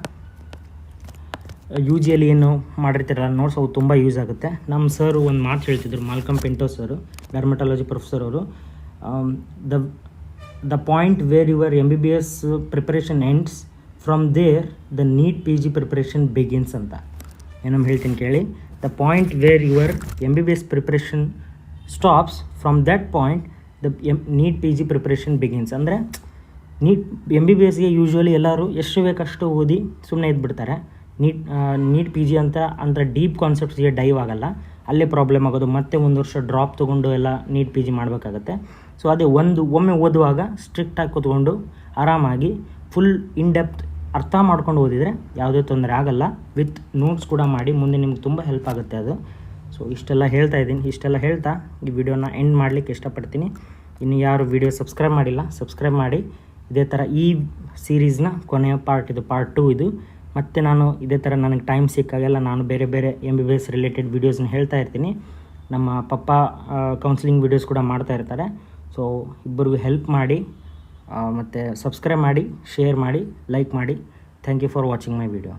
Speaker 1: UGಯಲ್ಲಿ ಏನು ಮಾಡಿರ್ತೀರಲ್ಲ ನೋಟ್ಸ್, ಅವು ತುಂಬ ಯೂಸ್ ಆಗುತ್ತೆ. ನಮ್ಮ ಸರ್ ಒಂದು ಮಾತು ಹೇಳ್ತಿದ್ರು, Malcolm Pinto sir, dermatology professor ಅವರು, the point where your MBBS preparation ends, from there the NEET PG preparation begins ಅಂತ. ಏನೋ ಹೇಳ್ತೀನಿ ಕೇಳಿ, the point where your MBBS preparation stops, from that point the NEET PG preparation begins. ಅಂದರೆ MBBSಗೆ usually ಎಲ್ಲರೂ ಎಷ್ಟು ಬೇಕಷ್ಟು ಓದಿ ಸುಮ್ಮನೆ ಇದ್ಬಿಡ್ತಾರೆ. ನೀಟ್ PG ಅಂತ ಡೀಪ್ ಕಾನ್ಸೆಪ್ಟ್ಸ್ಗೆ ಡೈವ್ ಆಗಲ್ಲ, ಅಲ್ಲೇ ಪ್ರಾಬ್ಲಮ್ ಆಗೋದು. ಮತ್ತೆ 1 ವರ್ಷ ಡ್ರಾಪ್ ತೊಗೊಂಡು ಎಲ್ಲ ನೀಟ್ PG ಮಾಡಬೇಕಾಗತ್ತೆ. ಸೊ ಅದೇ ಒಮ್ಮೆ ಓದುವಾಗ ಸ್ಟ್ರಿಕ್ಟಾಗಿ ಕೂತ್ಕೊಂಡು ಆರಾಮಾಗಿ ಫುಲ್ ಇನ್ ಡೆಪ್ತ್ ಅರ್ಥ ಮಾಡ್ಕೊಂಡು ಓದಿದರೆ ಯಾವುದೇ ತೊಂದರೆ ಆಗಲ್ಲ. ವಿತ್ ನೋಟ್ಸ್ ಕೂಡ ಮಾಡಿ, ಮುಂದೆ ನಿಮ್ಗೆ ತುಂಬ ಹೆಲ್ಪ್ ಆಗುತ್ತೆ ಅದು. ಸೊ ಇಷ್ಟೆಲ್ಲ ಹೇಳ್ತಾ ಈ ವಿಡಿಯೋನ ಎಂಡ್ ಮಾಡಲಿಕ್ಕೆ ಇಷ್ಟಪಡ್ತೀನಿ. ಇನ್ನು ಯಾರು ವಿಡಿಯೋ ಸಬ್ಸ್ಕ್ರೈಬ್ ಮಾಡಿಲ್ಲ, ಸಬ್ಸ್ಕ್ರೈಬ್ ಮಾಡಿ. ಇದೇ ಥರ ಈ ಸೀರೀಸ್ನ ಕೊನೆಯ ಪಾರ್ಟ್ ಇದು, ಪಾರ್ಟ್ 2 ಇದು. ಮತ್ತು ನಾನು ಇದೇ ಥರ ನನಗೆ ಟೈಮ್ ಸಿಕ್ಕಾಗೆಲ್ಲ ನಾನು ಬೇರೆ MBBS ರಿಲೇಟೆಡ್ ವೀಡಿಯೋಸ್ನ ಹೇಳ್ತಾ ಇರ್ತೀನಿ. ನಮ್ಮ ಪಪ್ಪ ಕೌನ್ಸಿಲಿಂಗ್ ವೀಡಿಯೋಸ್ ಕೂಡ ಮಾಡ್ತಾ ಇರ್ತಾರೆ. ಸೊ ಇಬ್ಬರಿಗೂ ಹೆಲ್ಪ್ ಮಾಡಿ, ಮತ್ತು ಸಬ್ಸ್ಕ್ರೈಬ್ ಮಾಡಿ, ಶೇರ್ ಮಾಡಿ, ಲೈಕ್ ಮಾಡಿ. Thank you for watching my video.